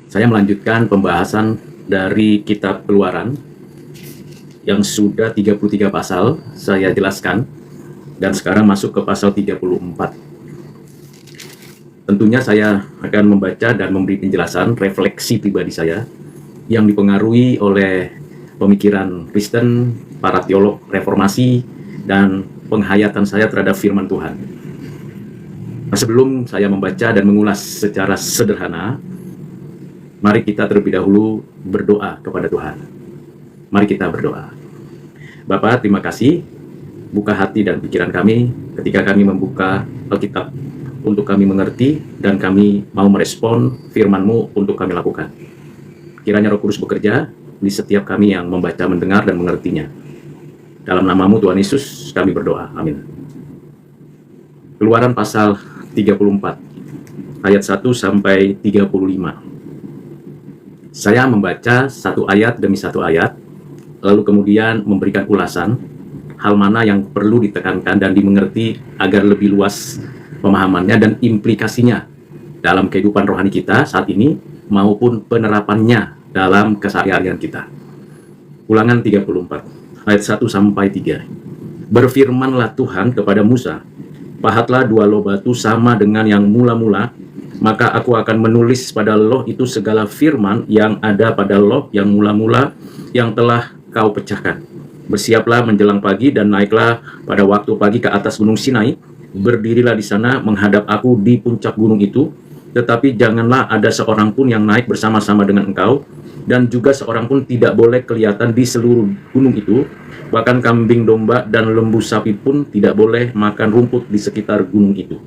Saya melanjutkan pembahasan dari kitab Keluaran yang sudah 33 pasal saya jelaskan, dan sekarang masuk ke pasal 34. Tentunya saya akan membaca dan memberi penjelasan refleksi pribadi saya yang dipengaruhi oleh pemikiran Kristen, para teolog reformasi, dan penghayatan saya terhadap firman Tuhan. Nah, sebelum saya membaca dan mengulas secara sederhana, mari kita terlebih dahulu berdoa kepada Tuhan. Mari kita berdoa. Bapa, terima kasih. Buka hati dan pikiran kami ketika kami membuka Alkitab untuk kami mengerti dan kami mau merespon firman-Mu untuk kami lakukan. Kiranya Roh Kudus bekerja di setiap kami yang membaca, mendengar, dan mengertinya. Dalam nama-Mu Tuhan Yesus kami berdoa. Amin. Keluaran pasal 34 ayat 1 sampai 35. Saya membaca satu ayat demi satu ayat, lalu kemudian memberikan ulasan hal mana yang perlu ditekankan dan dimengerti agar lebih luas pemahamannya dan implikasinya dalam kehidupan rohani kita saat ini maupun penerapannya dalam keseharian kita. Ulangan 34 ayat 1 sampai 3. Berfirmanlah Tuhan kepada Musa, pahatlah 2 loh batu sama dengan yang mula-mula, maka aku akan menulis pada loh itu segala firman yang ada pada loh yang mula-mula yang telah kau pecahkan. Bersiaplah menjelang pagi dan naiklah pada waktu pagi ke atas gunung Sinai. Berdirilah di sana menghadap aku di puncak gunung itu, tetapi janganlah ada seorang pun yang naik bersama-sama dengan engkau, dan juga seorang pun tidak boleh kelihatan di seluruh gunung itu, bahkan kambing domba dan lembu sapi pun tidak boleh makan rumput di sekitar gunung itu.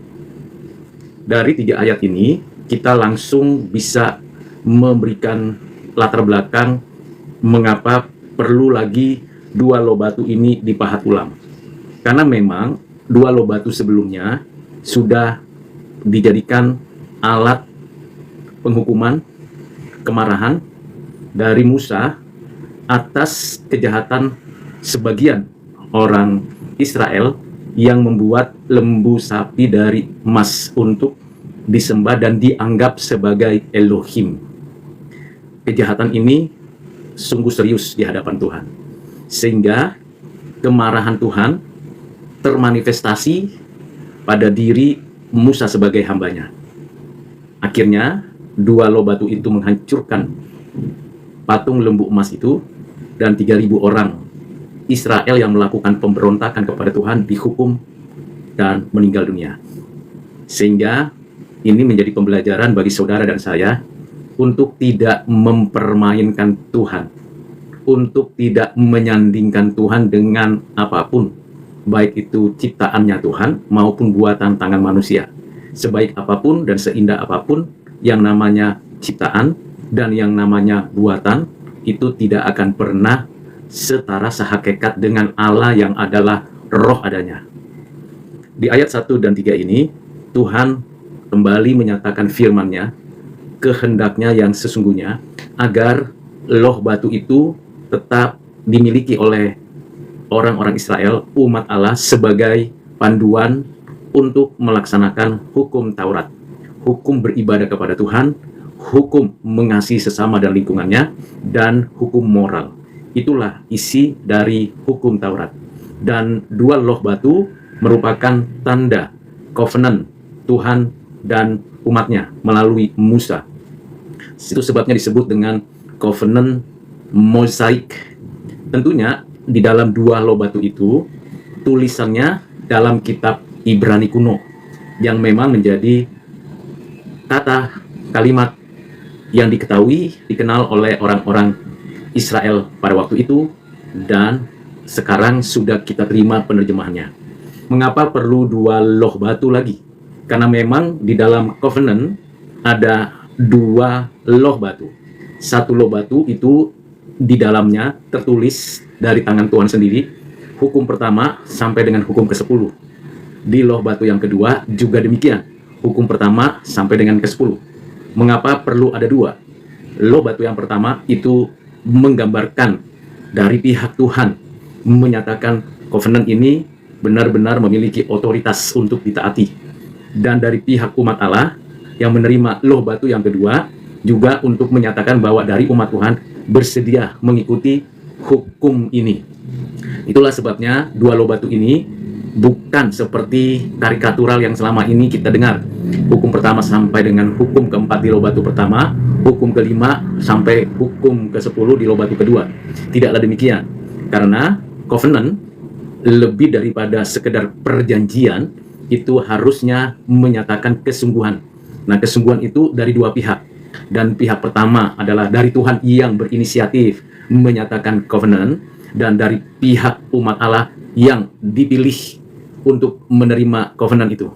Dari 3 ayat ini, kita langsung bisa memberikan latar belakang mengapa perlu lagi 2 loh batu ini dipahat ulang. Karena memang 2 loh batu sebelumnya sudah dijadikan alat penghukuman, kemarahan dari Musa atas kejahatan sebagian orang Israel yang membuat lembu sapi dari emas untuk disembah dan dianggap sebagai Elohim. Kejahatan ini sungguh serius di hadapan Tuhan, sehingga kemarahan Tuhan termanifestasi pada diri Musa sebagai hambanya. Akhirnya 2 loh batu itu menghancurkan patung lembu emas itu, dan 3.000 orang Israel yang melakukan pemberontakan kepada Tuhan dihukum dan meninggal dunia. Sehingga ini menjadi pembelajaran bagi saudara dan saya untuk tidak mempermainkan Tuhan, untuk tidak menyandingkan Tuhan dengan apapun, baik itu ciptaannya Tuhan maupun buatan tangan manusia. Sebaik apapun dan seindah apapun yang namanya ciptaan dan yang namanya buatan, itu tidak akan pernah setara sehakikat dengan Allah yang adalah roh adanya. Di ayat 1 dan 3 ini, Tuhan kembali menyatakan firman-Nya, kehendaknya yang sesungguhnya, agar loh batu itu tetap dimiliki oleh orang-orang Israel, umat Allah, sebagai panduan untuk melaksanakan hukum Taurat, hukum beribadah kepada Tuhan, hukum mengasihi sesama dan lingkungannya, dan hukum moral. Itulah isi dari hukum Taurat. Dan 2 loh batu merupakan tanda covenant Tuhan dan umatnya melalui Musa. Itu sebabnya disebut dengan covenant mosaik. Tentunya di dalam 2 loh batu itu tulisannya dalam kitab Ibrani kuno yang memang menjadi kata kalimat yang dikenal oleh orang-orang Israel pada waktu itu, dan sekarang sudah kita terima penerjemahannya. Mengapa perlu 2 loh batu lagi? Karena memang di dalam covenant ada 2 loh batu. 1 loh batu itu di dalamnya tertulis dari tangan Tuhan sendiri hukum pertama sampai dengan hukum ke-10. Di loh batu yang kedua juga demikian, hukum pertama sampai dengan ke-10. Mengapa perlu ada 2? Loh batu yang pertama itu menggambarkan dari pihak Tuhan, menyatakan covenant ini benar-benar memiliki otoritas untuk ditaati. Dan dari pihak umat Allah yang menerima loh batu yang kedua, juga untuk menyatakan bahwa dari umat Tuhan bersedia mengikuti hukum ini. Itulah sebabnya dua loh batu ini bukan seperti karikatural yang selama ini kita dengar. Hukum pertama sampai dengan hukum keempat di loh batu pertama, hukum kelima sampai hukum ke-10 di loh batu kedua. Tidaklah demikian, karena covenant lebih daripada sekedar perjanjian, itu harusnya menyatakan kesungguhan. Nah, kesungguhan itu dari dua pihak. Dan pihak pertama adalah dari Tuhan yang berinisiatif menyatakan covenant, dan dari pihak umat Allah yang dipilih untuk menerima covenant itu.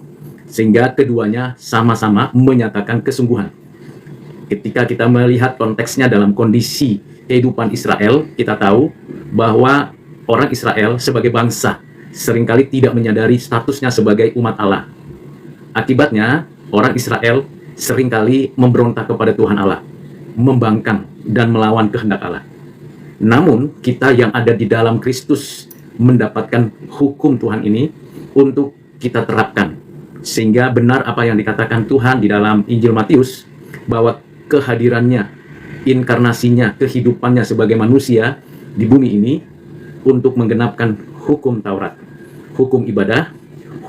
Sehingga keduanya sama-sama menyatakan kesungguhan. Ketika kita melihat konteksnya dalam kondisi kehidupan Israel, kita tahu bahwa orang Israel sebagai bangsa seringkali tidak menyadari statusnya sebagai umat Allah. Akibatnya, orang Israel seringkali memberontak kepada Tuhan Allah, membangkang dan melawan kehendak Allah. Namun, kita yang ada di dalam Kristus mendapatkan hukum Tuhan ini untuk kita terapkan. Sehingga benar apa yang dikatakan Tuhan di dalam Injil Matius, bahwa kehadirannya, inkarnasinya, kehidupannya sebagai manusia di bumi ini untuk menggenapkan hukum Taurat, hukum ibadah,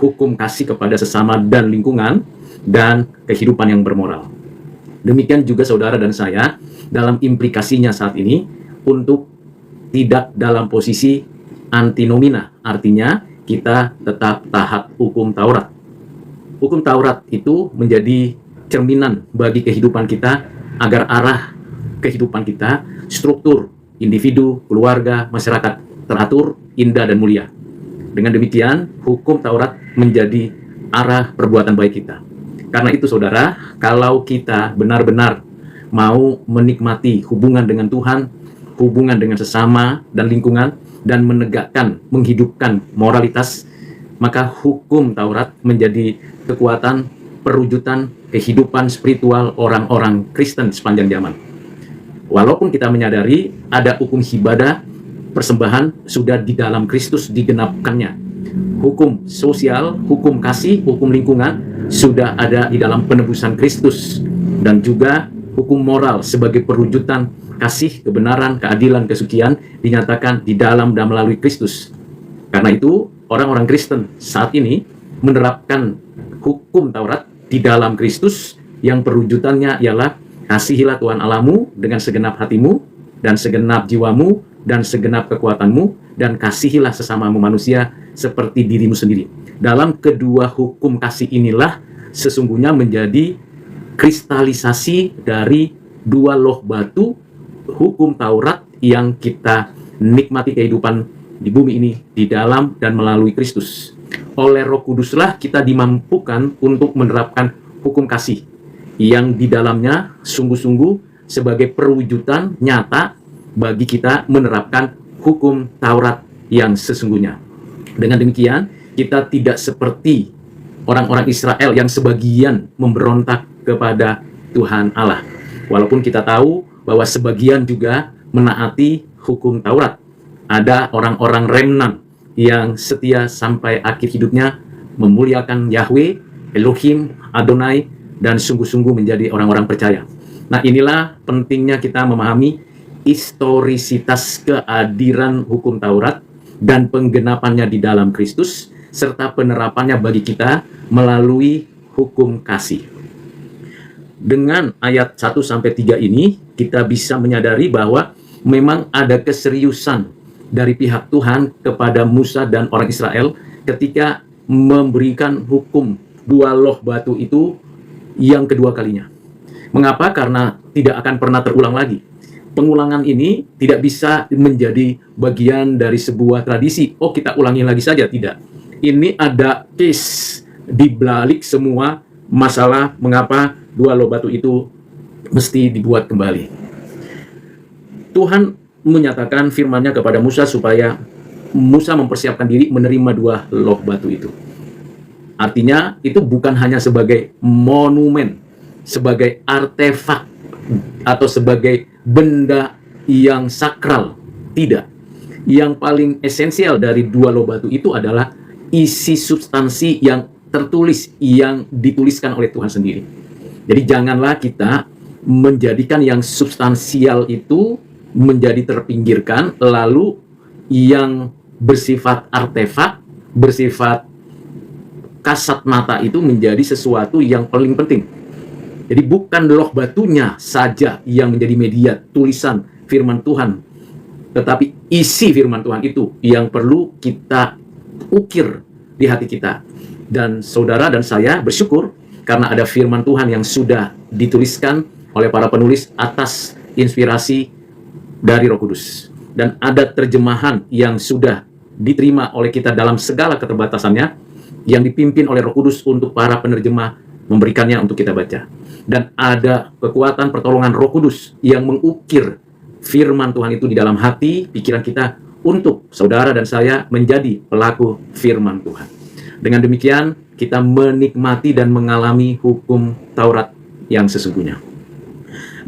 hukum kasih kepada sesama dan lingkungan, dan kehidupan yang bermoral. Demikian juga saudara dan saya dalam implikasinya saat ini untuk tidak dalam posisi antinomina, artinya kita tetap taat hukum Taurat. Hukum Taurat itu menjadi cerminan bagi kehidupan kita agar arah kehidupan kita, struktur, individu, keluarga, masyarakat teratur, indah, dan mulia. Dengan demikian, hukum Taurat menjadi arah perbuatan baik kita. Karena itu saudara, kalau kita benar-benar mau menikmati hubungan dengan Tuhan, hubungan dengan sesama dan lingkungan, dan menegakkan, menghidupkan moralitas, maka hukum Taurat menjadi kekuatan perwujudan kehidupan spiritual orang-orang Kristen sepanjang zaman. Walaupun kita menyadari ada hukum ibadah, persembahan sudah di dalam Kristus digenapkannya. Hukum sosial, hukum kasih, hukum lingkungan sudah ada di dalam penebusan Kristus. Dan juga hukum moral sebagai perwujudan kasih, kebenaran, keadilan, kesucian dinyatakan di dalam dan melalui Kristus. Karena itu, orang-orang Kristen saat ini menerapkan hukum Taurat di dalam Kristus yang perwujudannya ialah kasihilah Tuhan Allahmu dengan segenap hatimu dan segenap jiwamu dan segenap kekuatanmu, dan kasihilah sesamamu manusia seperti dirimu sendiri. Dalam kedua hukum kasih inilah sesungguhnya menjadi kristalisasi dari dua loh batu hukum Taurat yang kita nikmati kehidupan di bumi ini di dalam dan melalui Kristus. Oleh Roh Kuduslah kita dimampukan untuk menerapkan hukum kasih yang di dalamnya sungguh-sungguh sebagai perwujudan nyata bagi kita menerapkan hukum Taurat yang sesungguhnya. Dengan demikian, kita tidak seperti orang-orang Israel yang sebagian memberontak kepada Tuhan Allah. Walaupun kita tahu bahwa sebagian juga menaati hukum Taurat. Ada orang-orang remnant yang setia sampai akhir hidupnya memuliakan Yahweh, Elohim, Adonai, dan sungguh-sungguh menjadi orang-orang percaya. Nah, inilah pentingnya kita memahami historisitas kehadiran hukum Taurat dan penggenapannya di dalam Kristus, serta penerapannya bagi kita melalui hukum kasih. Dengan ayat 1-3 ini, kita bisa menyadari bahwa memang ada keseriusan dari pihak Tuhan kepada Musa dan orang Israel ketika memberikan hukum dua loh batu itu yang kedua kalinya. Mengapa? Karena tidak akan pernah terulang lagi. Pengulangan ini tidak bisa menjadi bagian dari sebuah tradisi. Oh, kita ulangi lagi saja. Tidak. Ini ada case di balik semua masalah mengapa dua loh batu itu mesti dibuat kembali. Tuhan menyatakan firman-Nya kepada Musa supaya Musa mempersiapkan diri menerima dua loh batu itu. Artinya itu bukan hanya sebagai monumen, sebagai artefak, atau sebagai benda yang sakral. Tidak. Yang paling esensial dari dua loh batu itu adalah isi substansi yang tertulis, yang dituliskan oleh Tuhan sendiri. Jadi janganlah kita menjadikan yang substansial itu menjadi terpinggirkan, lalu yang bersifat artefak, bersifat kasat mata itu menjadi sesuatu yang paling penting. Jadi bukan loh batunya saja yang menjadi media tulisan firman Tuhan, tetapi isi firman Tuhan itu yang perlu kita ukir di hati kita. Dan saudara dan saya bersyukur karena ada firman Tuhan yang sudah dituliskan oleh para penulis atas inspirasi dari Roh Kudus. Dan ada terjemahan yang sudah diterima oleh kita dalam segala keterbatasannya, yang dipimpin oleh Roh Kudus untuk para penerjemah memberikannya untuk kita baca. Dan ada kekuatan pertolongan Roh Kudus yang mengukir firman Tuhan itu di dalam hati, pikiran kita, untuk saudara dan saya menjadi pelaku firman Tuhan. Dengan demikian, kita menikmati dan mengalami hukum Taurat yang sesungguhnya.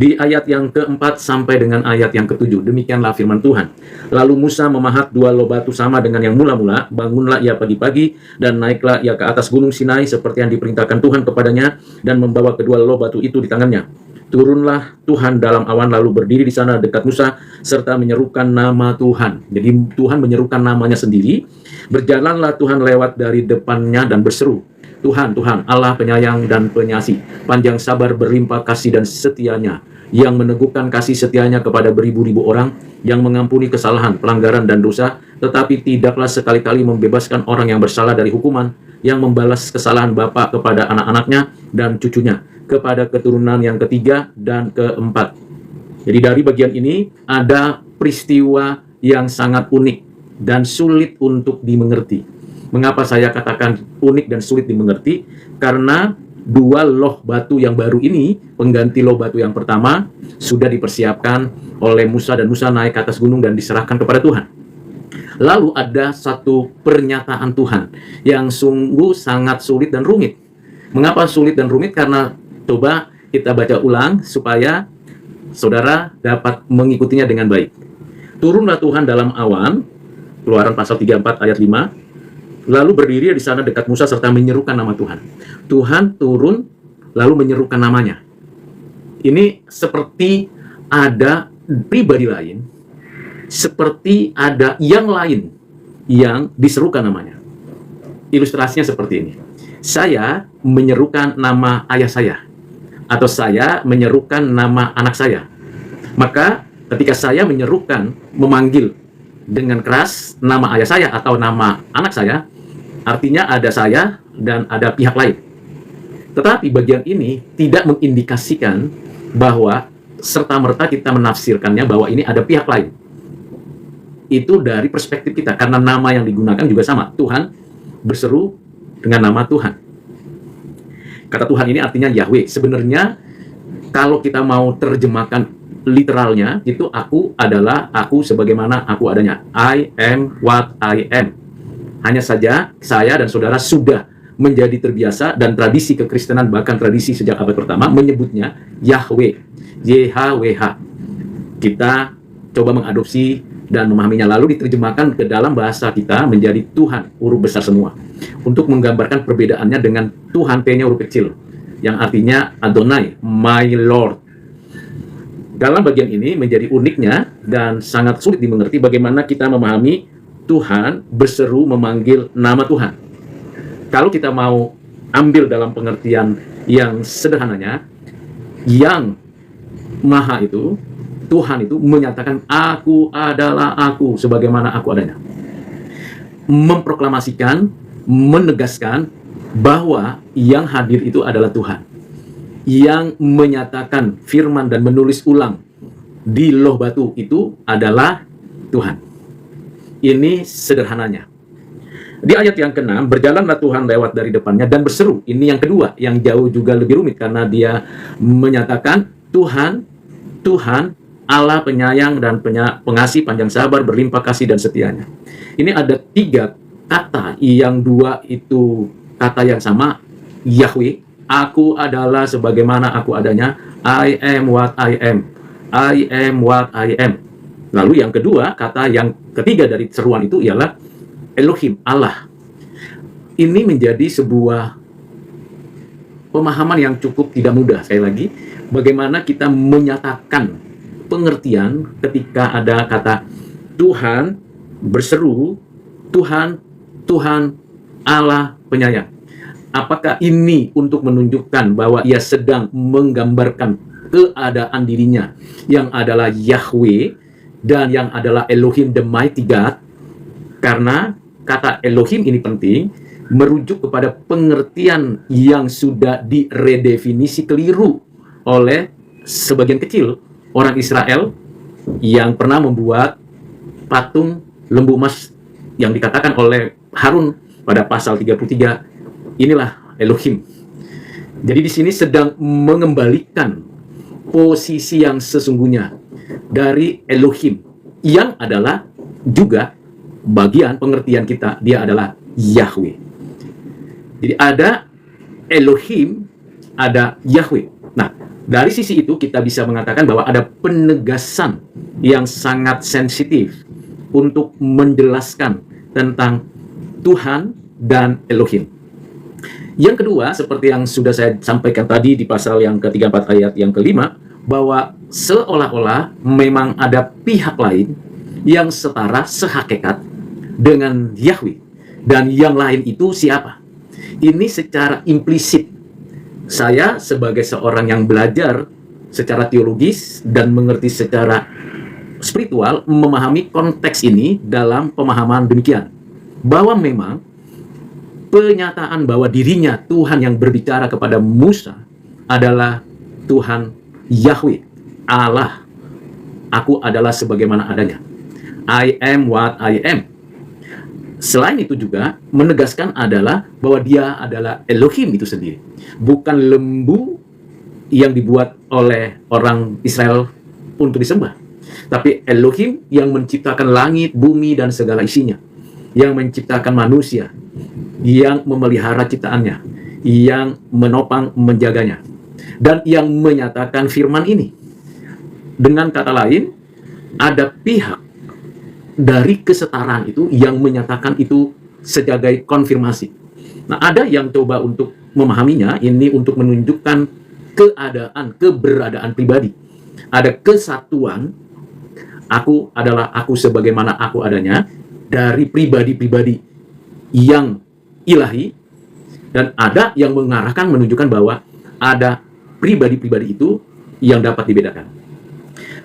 Di ayat yang keempat sampai dengan ayat yang ketujuh, demikianlah firman Tuhan. Lalu Musa memahat 2 loh batu sama dengan yang mula-mula, bangunlah ia pagi-pagi, dan naiklah ia ke atas gunung Sinai seperti yang diperintahkan Tuhan kepadanya, dan membawa kedua loh batu itu di tangannya. Turunlah Tuhan dalam awan, lalu berdiri di sana dekat Musa, serta menyerukan nama Tuhan. Jadi Tuhan menyerukan namanya sendiri. Berjalanlah Tuhan lewat dari depannya dan berseru, Tuhan, Tuhan, Allah penyayang dan penyasih, panjang sabar, berlimpah kasih dan setianya, yang meneguhkan kasih setianya kepada beribu-ribu orang, yang mengampuni kesalahan, pelanggaran, dan dosa, tetapi tidaklah sekali-kali membebaskan orang yang bersalah dari hukuman, yang membalas kesalahan bapa kepada anak-anaknya dan cucunya, kepada keturunan yang ketiga dan keempat. Jadi dari bagian ini ada peristiwa yang sangat unik dan sulit untuk dimengerti. Mengapa saya katakan unik dan sulit dimengerti? Karena 2 loh batu yang baru ini, pengganti loh batu yang pertama, sudah dipersiapkan oleh Musa, dan Musa naik ke atas gunung dan diserahkan kepada Tuhan. Lalu ada satu pernyataan Tuhan yang sungguh sangat sulit dan rumit. Mengapa sulit dan rumit? Karena coba kita baca ulang supaya saudara dapat mengikutinya dengan baik. Turunlah Tuhan dalam awan, Keluaran pasal 34 ayat 5, lalu berdiri di sana dekat Musa serta menyerukan nama Tuhan. Tuhan turun lalu menyerukan namanya. Ini seperti ada pribadi lain, seperti ada yang lain yang diserukan namanya. Ilustrasinya seperti ini. Saya menyerukan nama ayah saya, atau saya menyerukan nama anak saya. Maka ketika saya menyerukan, memanggil dengan keras nama ayah saya atau nama anak saya, artinya ada saya dan ada pihak lain. Tetapi bagian ini tidak mengindikasikan bahwa serta-merta kita menafsirkannya bahwa ini ada pihak lain. Itu dari perspektif kita, karena nama yang digunakan juga sama. Tuhan berseru dengan nama Tuhan. Kata Tuhan ini artinya Yahweh. Sebenarnya kalau kita mau terjemahkan literalnya, itu aku adalah aku sebagaimana aku adanya. I am what I am. Hanya saja saya dan saudara sudah menjadi terbiasa, dan tradisi kekristenan, bahkan tradisi sejak abad pertama, menyebutnya Yahweh, YHWH. Kita coba mengadopsi dan memahaminya, lalu diterjemahkan ke dalam bahasa kita menjadi Tuhan, huruf besar semua, untuk menggambarkan perbedaannya dengan Tuhan, P-nya huruf kecil, yang artinya Adonai, my Lord. Dalam bagian ini menjadi uniknya dan sangat sulit dimengerti bagaimana kita memahami Tuhan berseru memanggil nama Tuhan. Kalau kita mau ambil dalam pengertian yang sederhananya, yang Maha itu, Tuhan itu menyatakan aku adalah aku sebagaimana aku adanya. Memproklamasikan, menegaskan bahwa yang hadir itu adalah Tuhan. Yang menyatakan firman dan menulis ulang di loh batu itu adalah Tuhan. Ini sederhananya. Di ayat yang ke-6, berjalanlah Tuhan lewat dari depannya dan berseru. Ini yang kedua, yang jauh juga lebih rumit, karena dia menyatakan Tuhan, Tuhan, Allah penyayang dan pengasih, panjang sabar, berlimpah kasih dan setianya. Ini ada 3 kata, yang 2 itu kata yang sama, Yahweh. Aku adalah sebagaimana aku adanya. I am what I am. I am what I am. Lalu yang kedua, kata yang ketiga dari seruan itu ialah Elohim, Allah. Ini menjadi sebuah pemahaman yang cukup tidak mudah. Sekali lagi, bagaimana kita menyatakan pengertian ketika ada kata Tuhan berseru, Tuhan, Tuhan Allah penyayang. Apakah ini untuk menunjukkan bahwa ia sedang menggambarkan keadaan dirinya yang adalah Yahweh dan yang adalah Elohim the Mighty God? Karena kata Elohim ini penting, merujuk kepada pengertian yang sudah diredefinisi keliru oleh sebagian kecil orang Israel yang pernah membuat patung lembu emas yang dikatakan oleh Harun pada pasal 33, inilah Elohim. Jadi di sini sedang mengembalikan posisi yang sesungguhnya dari Elohim, yang adalah juga bagian pengertian kita, dia adalah Yahweh. Jadi ada Elohim, ada Yahweh. Nah, dari sisi itu kita bisa mengatakan bahwa ada penegasan yang sangat sensitif untuk menjelaskan tentang Tuhan dan Elohim. Yang kedua, seperti yang sudah saya sampaikan tadi di pasal yang ke-34 ayat yang ke-5, bahwa seolah-olah memang ada pihak lain yang setara, sehakikat dengan Yahweh. Dan yang lain itu siapa? Ini secara implisit. Saya sebagai seorang yang belajar secara teologis dan mengerti secara spiritual, memahami konteks ini dalam pemahaman demikian. Bahwa memang penyataan bahwa dirinya Tuhan yang berbicara kepada Musa adalah Tuhan Yahweh, Allah. Aku adalah sebagaimana adanya. I am what I am. Selain itu juga menegaskan adalah bahwa dia adalah Elohim itu sendiri. Bukan lembu yang dibuat oleh orang Israel untuk disembah. Tapi Elohim yang menciptakan langit, bumi, dan segala isinya. Yang menciptakan manusia. Yang memelihara ciptaannya. Yang menopang, menjaganya. Dan yang menyatakan firman ini. Dengan kata lain, ada pihak dari kesetaraan itu yang menyatakan itu sebagai konfirmasi. Nah, ada yang coba untuk memahaminya, ini untuk menunjukkan keadaan, keberadaan pribadi. Ada kesatuan, aku adalah aku sebagaimana aku adanya, dari pribadi-pribadi yang ilahi, dan ada yang mengarahkan menunjukkan bahwa ada pribadi-pribadi itu yang dapat dibedakan.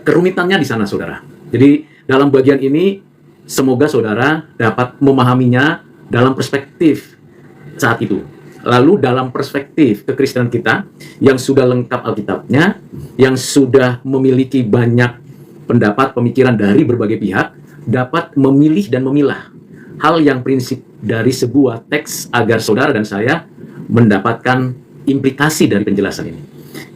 Kerumitannya di sana, saudara. Jadi, dalam bagian ini, semoga saudara dapat memahaminya dalam perspektif saat itu. Lalu dalam perspektif kekristenan kita, yang sudah lengkap Alkitabnya, yang sudah memiliki banyak pendapat, pemikiran dari berbagai pihak, dapat memilih dan memilah hal yang prinsip dari sebuah teks agar saudara dan saya mendapatkan implikasi dari penjelasan ini.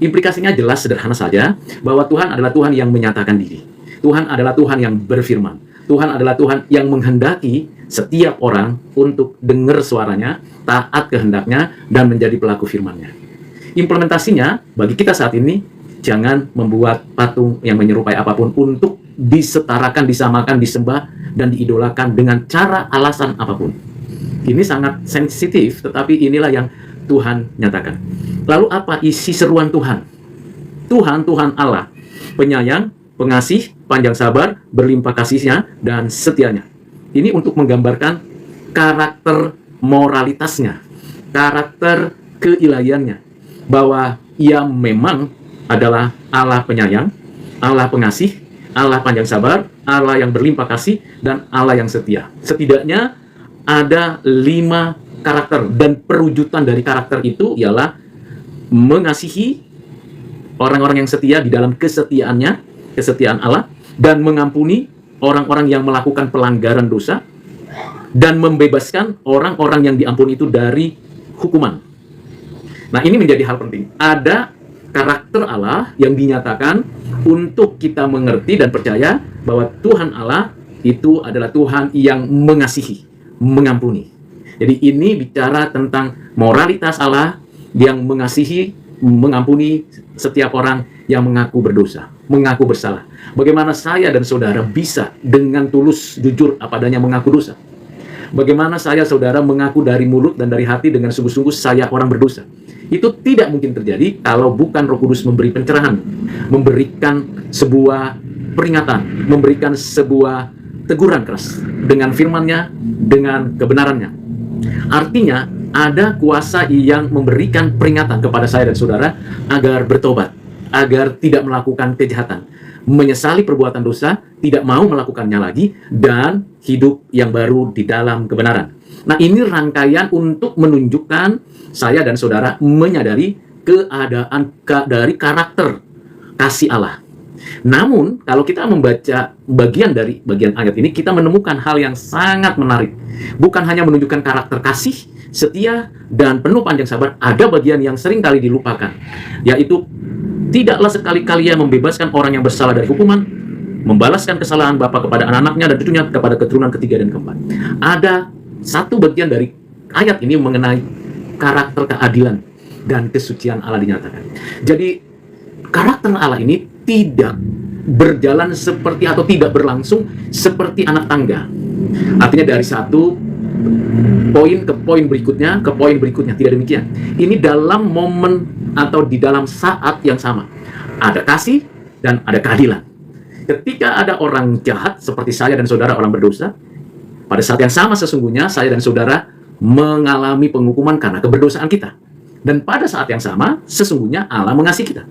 Implikasinya jelas, sederhana saja, bahwa Tuhan adalah Tuhan yang menyatakan diri. Tuhan adalah Tuhan yang berfirman. Tuhan adalah Tuhan yang menghendaki setiap orang untuk dengar suaranya, taat kehendaknya, dan menjadi pelaku firman-Nya. Implementasinya, bagi kita saat ini, jangan membuat patung yang menyerupai apapun untuk disetarakan, disamakan, disembah, dan diidolakan dengan cara alasan apapun. Ini sangat sensitif, tetapi inilah yang Tuhan nyatakan. Lalu apa isi seruan Tuhan? Tuhan, Tuhan Allah, penyayang, pengasih, panjang sabar, berlimpah kasihnya, dan setianya. Ini untuk menggambarkan karakter moralitasnya, karakter keilahiannya, bahwa ia memang adalah Allah penyayang, Allah pengasih, Allah panjang sabar, Allah yang berlimpah kasih, dan Allah yang setia. Setidaknya ada 5 karakter, dan perwujudan dari karakter itu ialah mengasihi orang-orang yang setia di dalam kesetiaannya, kesetiaan Allah, dan mengampuni orang-orang yang melakukan pelanggaran dosa, dan membebaskan orang-orang yang diampuni itu dari hukuman. Nah, ini menjadi hal penting. Ada karakter Allah yang dinyatakan untuk kita mengerti dan percaya bahwa Tuhan Allah itu adalah Tuhan yang mengasihi, mengampuni. Jadi ini bicara tentang moralitas Allah yang mengasihi, mengampuni setiap orang yang mengaku berdosa, mengaku bersalah. Bagaimana saya dan saudara bisa dengan tulus, jujur apa adanya mengaku dosa? Bagaimana saya, saudara, mengaku dari mulut dan dari hati dengan sungguh-sungguh saya orang berdosa? Itu tidak mungkin terjadi kalau bukan Roh Kudus memberi pencerahan, memberikan sebuah peringatan, memberikan sebuah teguran keras dengan firman-Nya, dengan kebenarannya. Artinya, ada kuasa yang memberikan peringatan kepada saya dan saudara agar bertobat, agar tidak melakukan kejahatan, menyesali perbuatan dosa, tidak mau melakukannya lagi, dan hidup yang baru di dalam kebenaran. Nah, ini rangkaian untuk menunjukkan saya dan saudara menyadari keadaan dari karakter kasih Allah. Namun, kalau kita membaca bagian ayat ini, kita menemukan hal yang sangat menarik. Bukan hanya menunjukkan karakter kasih, setia, dan penuh panjang sabar, ada bagian yang sering kali dilupakan, yaitu tidaklah sekali-kali ia membebaskan orang yang bersalah dari hukuman, membalaskan kesalahan bapa kepada anak-anaknya dan cucunya kepada keturunan ketiga dan keempat. Ada satu bagian dari ayat ini mengenai karakter keadilan dan kesucian Allah dinyatakan. Jadi, karakter Allah ini tidak berjalan seperti atau tidak berlangsung seperti anak tangga. Artinya dari satu poin ke poin berikutnya, ke poin berikutnya. Tidak demikian. Ini dalam momen atau di dalam saat yang sama. Ada kasih dan ada keadilan. Ketika ada orang jahat seperti saya dan saudara orang berdosa, pada saat yang sama sesungguhnya saya dan saudara mengalami penghukuman karena keberdosaan kita. Dan pada saat yang sama sesungguhnya Allah mengasihi kita.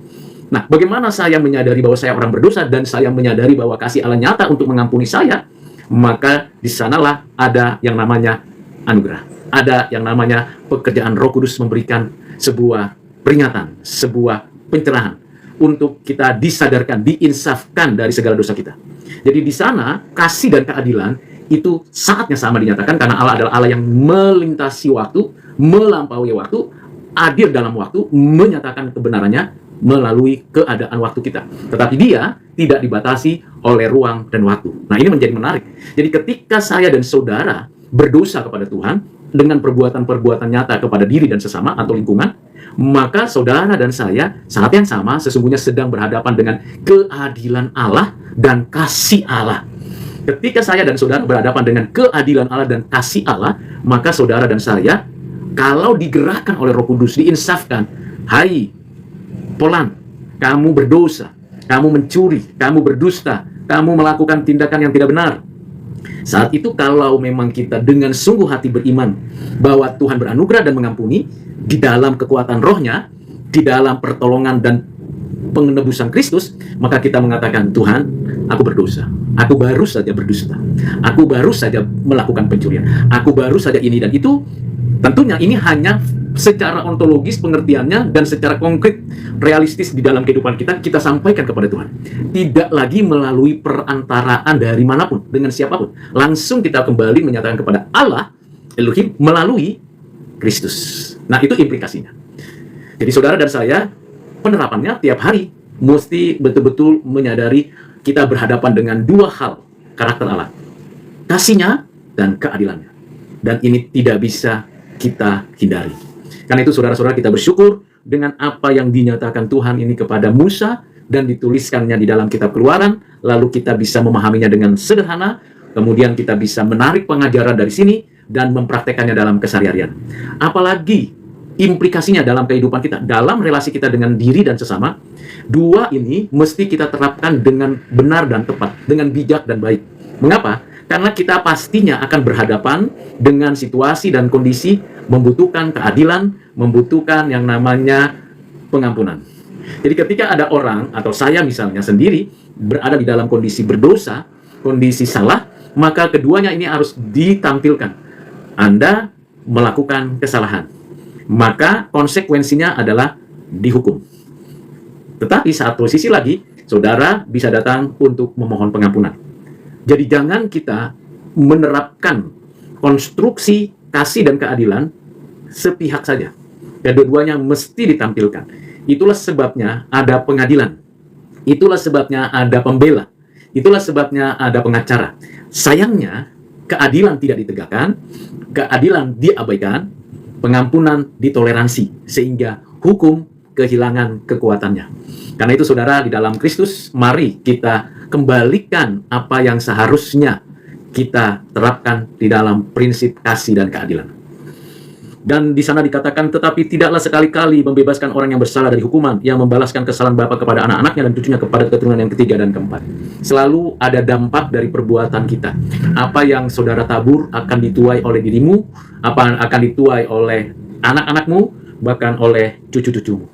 Nah, bagaimana saya menyadari bahwa saya orang berdosa dan saya menyadari bahwa kasih Allah nyata untuk mengampuni saya? Maka di sanalah ada yang namanya anugerah. Ada yang namanya pekerjaan Roh Kudus memberikan sebuah peringatan, sebuah pencerahan untuk kita disadarkan, diinsafkan dari segala dosa kita. Jadi di sana kasih dan keadilan itu saatnya sama dinyatakan karena Allah adalah Allah yang melintasi waktu, melampaui waktu, adil dalam waktu, menyatakan kebenarannya melalui keadaan waktu kita. Tetapi dia tidak dibatasi oleh ruang dan waktu. Nah, ini menjadi menarik. Jadi ketika saya dan saudara berdosa kepada Tuhan dengan perbuatan-perbuatan nyata kepada diri dan sesama atau lingkungan, maka saudara dan saya saat yang sama sesungguhnya sedang berhadapan dengan keadilan Allah dan kasih Allah. Ketika saya dan saudara berhadapan dengan keadilan Allah dan kasih Allah, maka saudara dan saya, kalau digerakkan oleh Roh Kudus, diinsafkan, hai Polan, kamu berdosa, kamu mencuri, kamu berdusta, kamu melakukan tindakan yang tidak benar. Saat itu kalau memang kita dengan sungguh hati beriman bahwa Tuhan beranugerah dan mengampuni di dalam kekuatan rohnya, di dalam pertolongan dan penebusan Kristus, maka kita mengatakan, Tuhan, aku berdosa, aku baru saja berdusta, aku baru saja melakukan pencurian, aku baru saja ini dan itu. Tentunya ini hanya secara ontologis pengertiannya dan secara konkret realistis di dalam kehidupan kita sampaikan kepada Tuhan. Tidak lagi melalui perantaraan dari manapun, dengan siapapun. Langsung kita kembali menyatakan kepada Allah, Elohim, melalui Kristus. Nah, itu implikasinya. Jadi saudara dan saya, penerapannya tiap hari mesti betul-betul menyadari kita berhadapan dengan dua hal karakter Allah. Kasihnya dan keadilannya. Dan ini tidak bisa kita hindari. Karena itu saudara-saudara, kita bersyukur dengan apa yang dinyatakan Tuhan ini kepada Musa dan dituliskannya di dalam kitab Keluaran, lalu kita bisa memahaminya dengan sederhana, kemudian kita bisa menarik pengajaran dari sini dan mempraktekannya dalam keseharian. Apalagi implikasinya dalam kehidupan kita, dalam relasi kita dengan diri dan sesama. Dua ini mesti kita terapkan dengan benar dan tepat, dengan bijak dan baik. Mengapa? Karena kita pastinya akan berhadapan dengan situasi dan kondisi membutuhkan keadilan, membutuhkan yang namanya pengampunan. Jadi ketika ada orang, atau saya misalnya sendiri, berada di dalam kondisi berdosa, kondisi salah, maka keduanya ini harus ditampilkan. Anda melakukan kesalahan, maka konsekuensinya adalah dihukum. Tetapi saat posisi lagi, saudara bisa datang untuk memohon pengampunan. Jadi jangan kita menerapkan konstruksi kasih dan keadilan sepihak saja. Kedua-duanya mesti ditampilkan. Itulah sebabnya ada pengadilan. Itulah sebabnya ada pembela. Itulah sebabnya ada pengacara. Sayangnya, keadilan tidak ditegakkan, keadilan diabaikan, pengampunan ditoleransi, sehingga hukum kehilangan kekuatannya. Karena itu saudara, di dalam Kristus, mari kita kembalikan apa yang seharusnya kita terapkan di dalam prinsip kasih dan keadilan. Dan di sana dikatakan, tetapi tidaklah sekali-kali membebaskan orang yang bersalah dari hukuman, yang membalaskan kesalahan bapa kepada anak-anaknya dan cucunya kepada keturunan yang ketiga dan keempat. Selalu ada dampak dari perbuatan kita. Apa yang saudara tabur akan dituai oleh dirimu, apa yang akan dituai oleh anak-anakmu, bahkan oleh cucu-cucumu.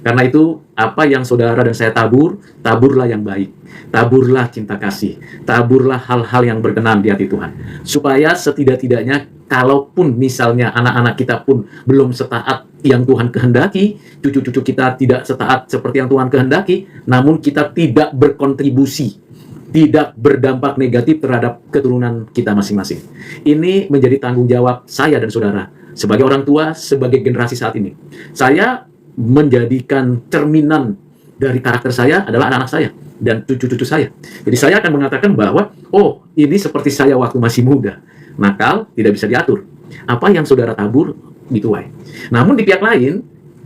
Karena itu, apa yang saudara dan saya tabur, taburlah yang baik. Taburlah cinta kasih. Taburlah hal-hal yang berkenan di hati Tuhan. Supaya setidak-tidaknya, kalaupun misalnya anak-anak kita pun belum setaat yang Tuhan kehendaki, cucu-cucu kita tidak setaat seperti yang Tuhan kehendaki, namun kita tidak berkontribusi, tidak berdampak negatif terhadap keturunan kita masing-masing. Ini menjadi tanggung jawab saya dan saudara, sebagai orang tua, sebagai generasi saat ini. Saya menjadikan cerminan dari karakter saya adalah anak-anak saya dan cucu-cucu saya. Jadi saya akan mengatakan bahwa, oh, ini seperti saya waktu masih muda. Nakal, tidak bisa diatur. Apa yang saudara tabur, dituai. Namun di pihak lain,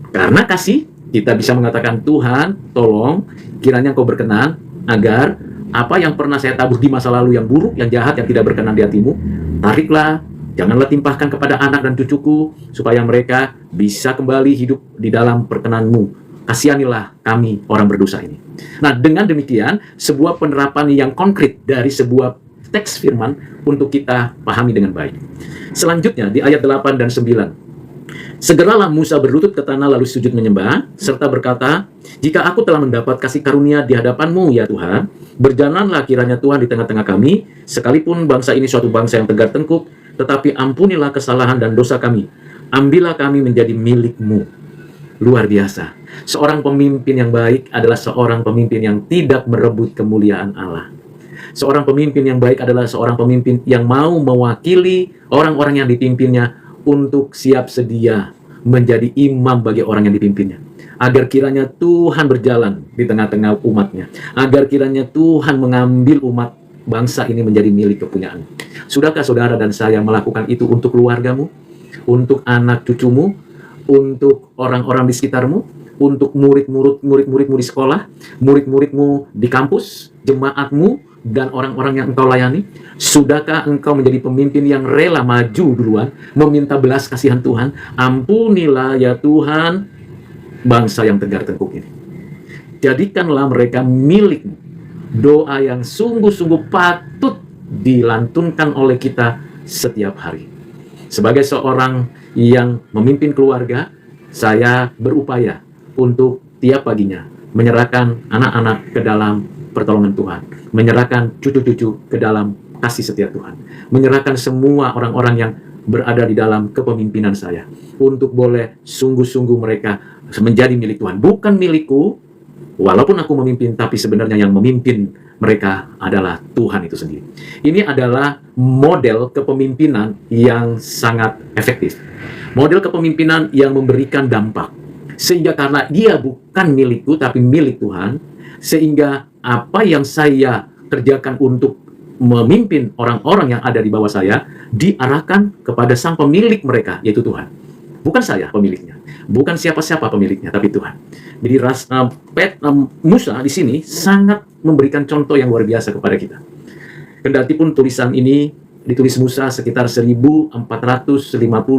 karena kasih, kita bisa mengatakan, Tuhan, tolong, kiranya Engkau berkenan, agar apa yang pernah saya tabur di masa lalu yang buruk, yang jahat, yang tidak berkenan di hatimu, tariklah, janganlah timpahkan kepada anak dan cucuku, supaya mereka bisa kembali hidup di dalam perkenanmu. Kasihanilah kami, orang berdosa ini. Nah, dengan demikian, sebuah penerapan yang konkret dari sebuah teks firman untuk kita pahami dengan baik. Selanjutnya, di ayat 8 dan 9. Segeralah Musa berlutut ke tanah lalu sujud menyembah, serta berkata, jika aku telah mendapat kasih karunia di hadapan-Mu, ya Tuhan, berjalanlah kiranya Tuhan di tengah-tengah kami, sekalipun bangsa ini suatu bangsa yang tegar tengkuk, tetapi ampunilah kesalahan dan dosa kami. Ambillah kami menjadi milik-Mu. Luar biasa. Seorang pemimpin yang baik adalah seorang pemimpin yang tidak merebut kemuliaan Allah. Seorang pemimpin yang baik adalah seorang pemimpin yang mau mewakili orang-orang yang dipimpinnya untuk siap sedia menjadi imam bagi orang yang dipimpinnya. Agar kiranya Tuhan berjalan di tengah-tengah umatnya. Agar kiranya Tuhan mengambil umat bangsa ini menjadi milik kepunyaan. Sudahkah saudara dan saya melakukan itu untuk keluargamu, untuk anak cucumu, untuk orang-orang di sekitarmu, untuk murid-muridmu di sekolah, murid-muridmu di kampus, jemaatmu, dan orang-orang yang engkau layani? Sudahkah engkau menjadi pemimpin yang rela maju duluan, meminta belas kasihan Tuhan? Ampunilah ya Tuhan bangsa yang tegar tengkuk ini. Jadikanlah mereka milikmu. Doa yang sungguh-sungguh patut dilantunkan oleh kita setiap hari. Sebagai seorang yang memimpin keluarga, saya berupaya untuk tiap paginya menyerahkan anak-anak ke dalam pertolongan Tuhan, menyerahkan cucu-cucu ke dalam kasih setia Tuhan, menyerahkan semua orang-orang yang berada di dalam kepemimpinan saya untuk boleh sungguh-sungguh mereka menjadi milik Tuhan. Bukan milikku, walaupun aku memimpin, tapi sebenarnya yang memimpin mereka adalah Tuhan itu sendiri. Ini adalah model kepemimpinan yang sangat efektif. Model kepemimpinan yang memberikan dampak. Sehingga karena dia bukan milikku, tapi milik Tuhan, sehingga apa yang saya kerjakan untuk memimpin orang-orang yang ada di bawah saya diarahkan kepada sang pemilik mereka, yaitu Tuhan. Bukan saya pemiliknya, bukan siapa-siapa pemiliknya, tapi Tuhan. Jadi Musa di sini sangat memberikan contoh yang luar biasa kepada kita. Kendati pun tulisan ini ditulis Musa sekitar 1450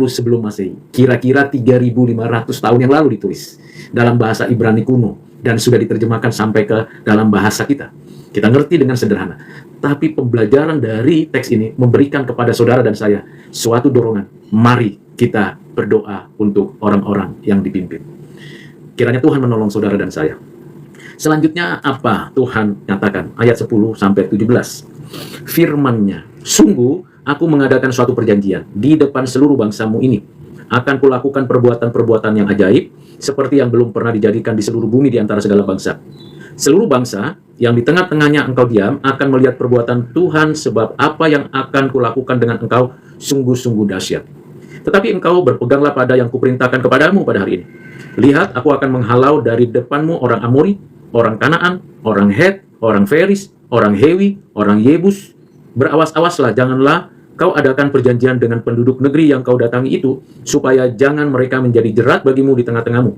sebelum Masehi. Kira-kira 3500 tahun yang lalu ditulis dalam bahasa Ibrani kuno dan sudah diterjemahkan sampai ke dalam bahasa kita. Kita ngerti dengan sederhana. Tapi pembelajaran dari teks ini memberikan kepada saudara dan saya suatu dorongan. Mari kita berdoa untuk orang-orang yang dipimpin. Kiranya Tuhan menolong saudara dan saya. Selanjutnya apa Tuhan nyatakan? Ayat 10 sampai 17. Firman-Nya, sungguh aku mengadakan suatu perjanjian di depan seluruh bangsamu ini. Akan kulakukan perbuatan-perbuatan yang ajaib, seperti yang belum pernah dijadikan di seluruh bumi di antara segala bangsa. Seluruh bangsa yang di tengah-tengahnya engkau diam akan melihat perbuatan Tuhan, sebab apa yang akan kulakukan dengan engkau sungguh-sungguh dahsyat. Tetapi engkau berpeganglah pada yang kuperintahkan kepadamu pada hari ini. Lihat, aku akan menghalau dari depanmu orang Amori, orang Kanaan, orang Het, orang Feris, orang Hewi, orang Yebus. Berawas-awaslah, janganlah kau adakan perjanjian dengan penduduk negeri yang kau datangi itu, supaya jangan mereka menjadi jerat bagimu di tengah-tengahmu.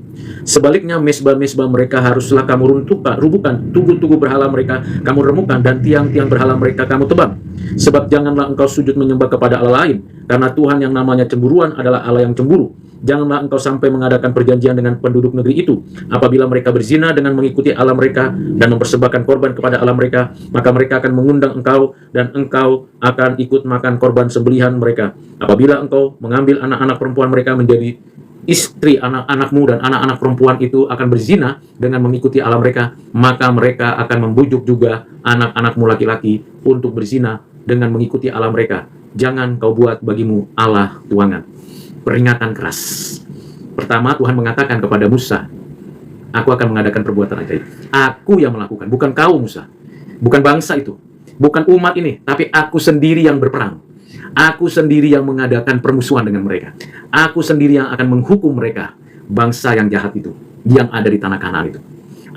Sebaliknya, mesbah-mesbah mereka haruslah kamu rubuhkan, tugu-tugu berhala mereka kamu remukkan, dan tiang-tiang berhala mereka kamu tebang. Sebab janganlah engkau sujud menyembah kepada Allah lain, karena Tuhan yang namanya cemburuan adalah Allah yang cemburu. Janganlah engkau sampai mengadakan perjanjian dengan penduduk negeri itu. Apabila mereka berzina dengan mengikuti Allah mereka dan mempersembahkan korban kepada Allah mereka, maka mereka akan mengundang engkau dan engkau akan ikut makan korban sembelihan mereka. Apabila engkau mengambil anak-anak perempuan mereka menjadi istri anak-anakmu dan anak-anak perempuan itu akan berzina dengan mengikuti Allah mereka, maka mereka akan membujuk juga anak-anakmu laki-laki untuk berzina dengan mengikuti Allah mereka. Jangan kau buat bagimu Allah tuangan. Peringatan keras. Pertama, Tuhan mengatakan kepada Musa, aku akan mengadakan perbuatan ajaib. Aku yang melakukan, bukan kau Musa. Bukan bangsa itu. Bukan umat ini, tapi aku sendiri yang berperang. Aku sendiri yang mengadakan permusuhan dengan mereka. Aku sendiri yang akan menghukum mereka, bangsa yang jahat itu, yang ada di tanah Kanaan itu.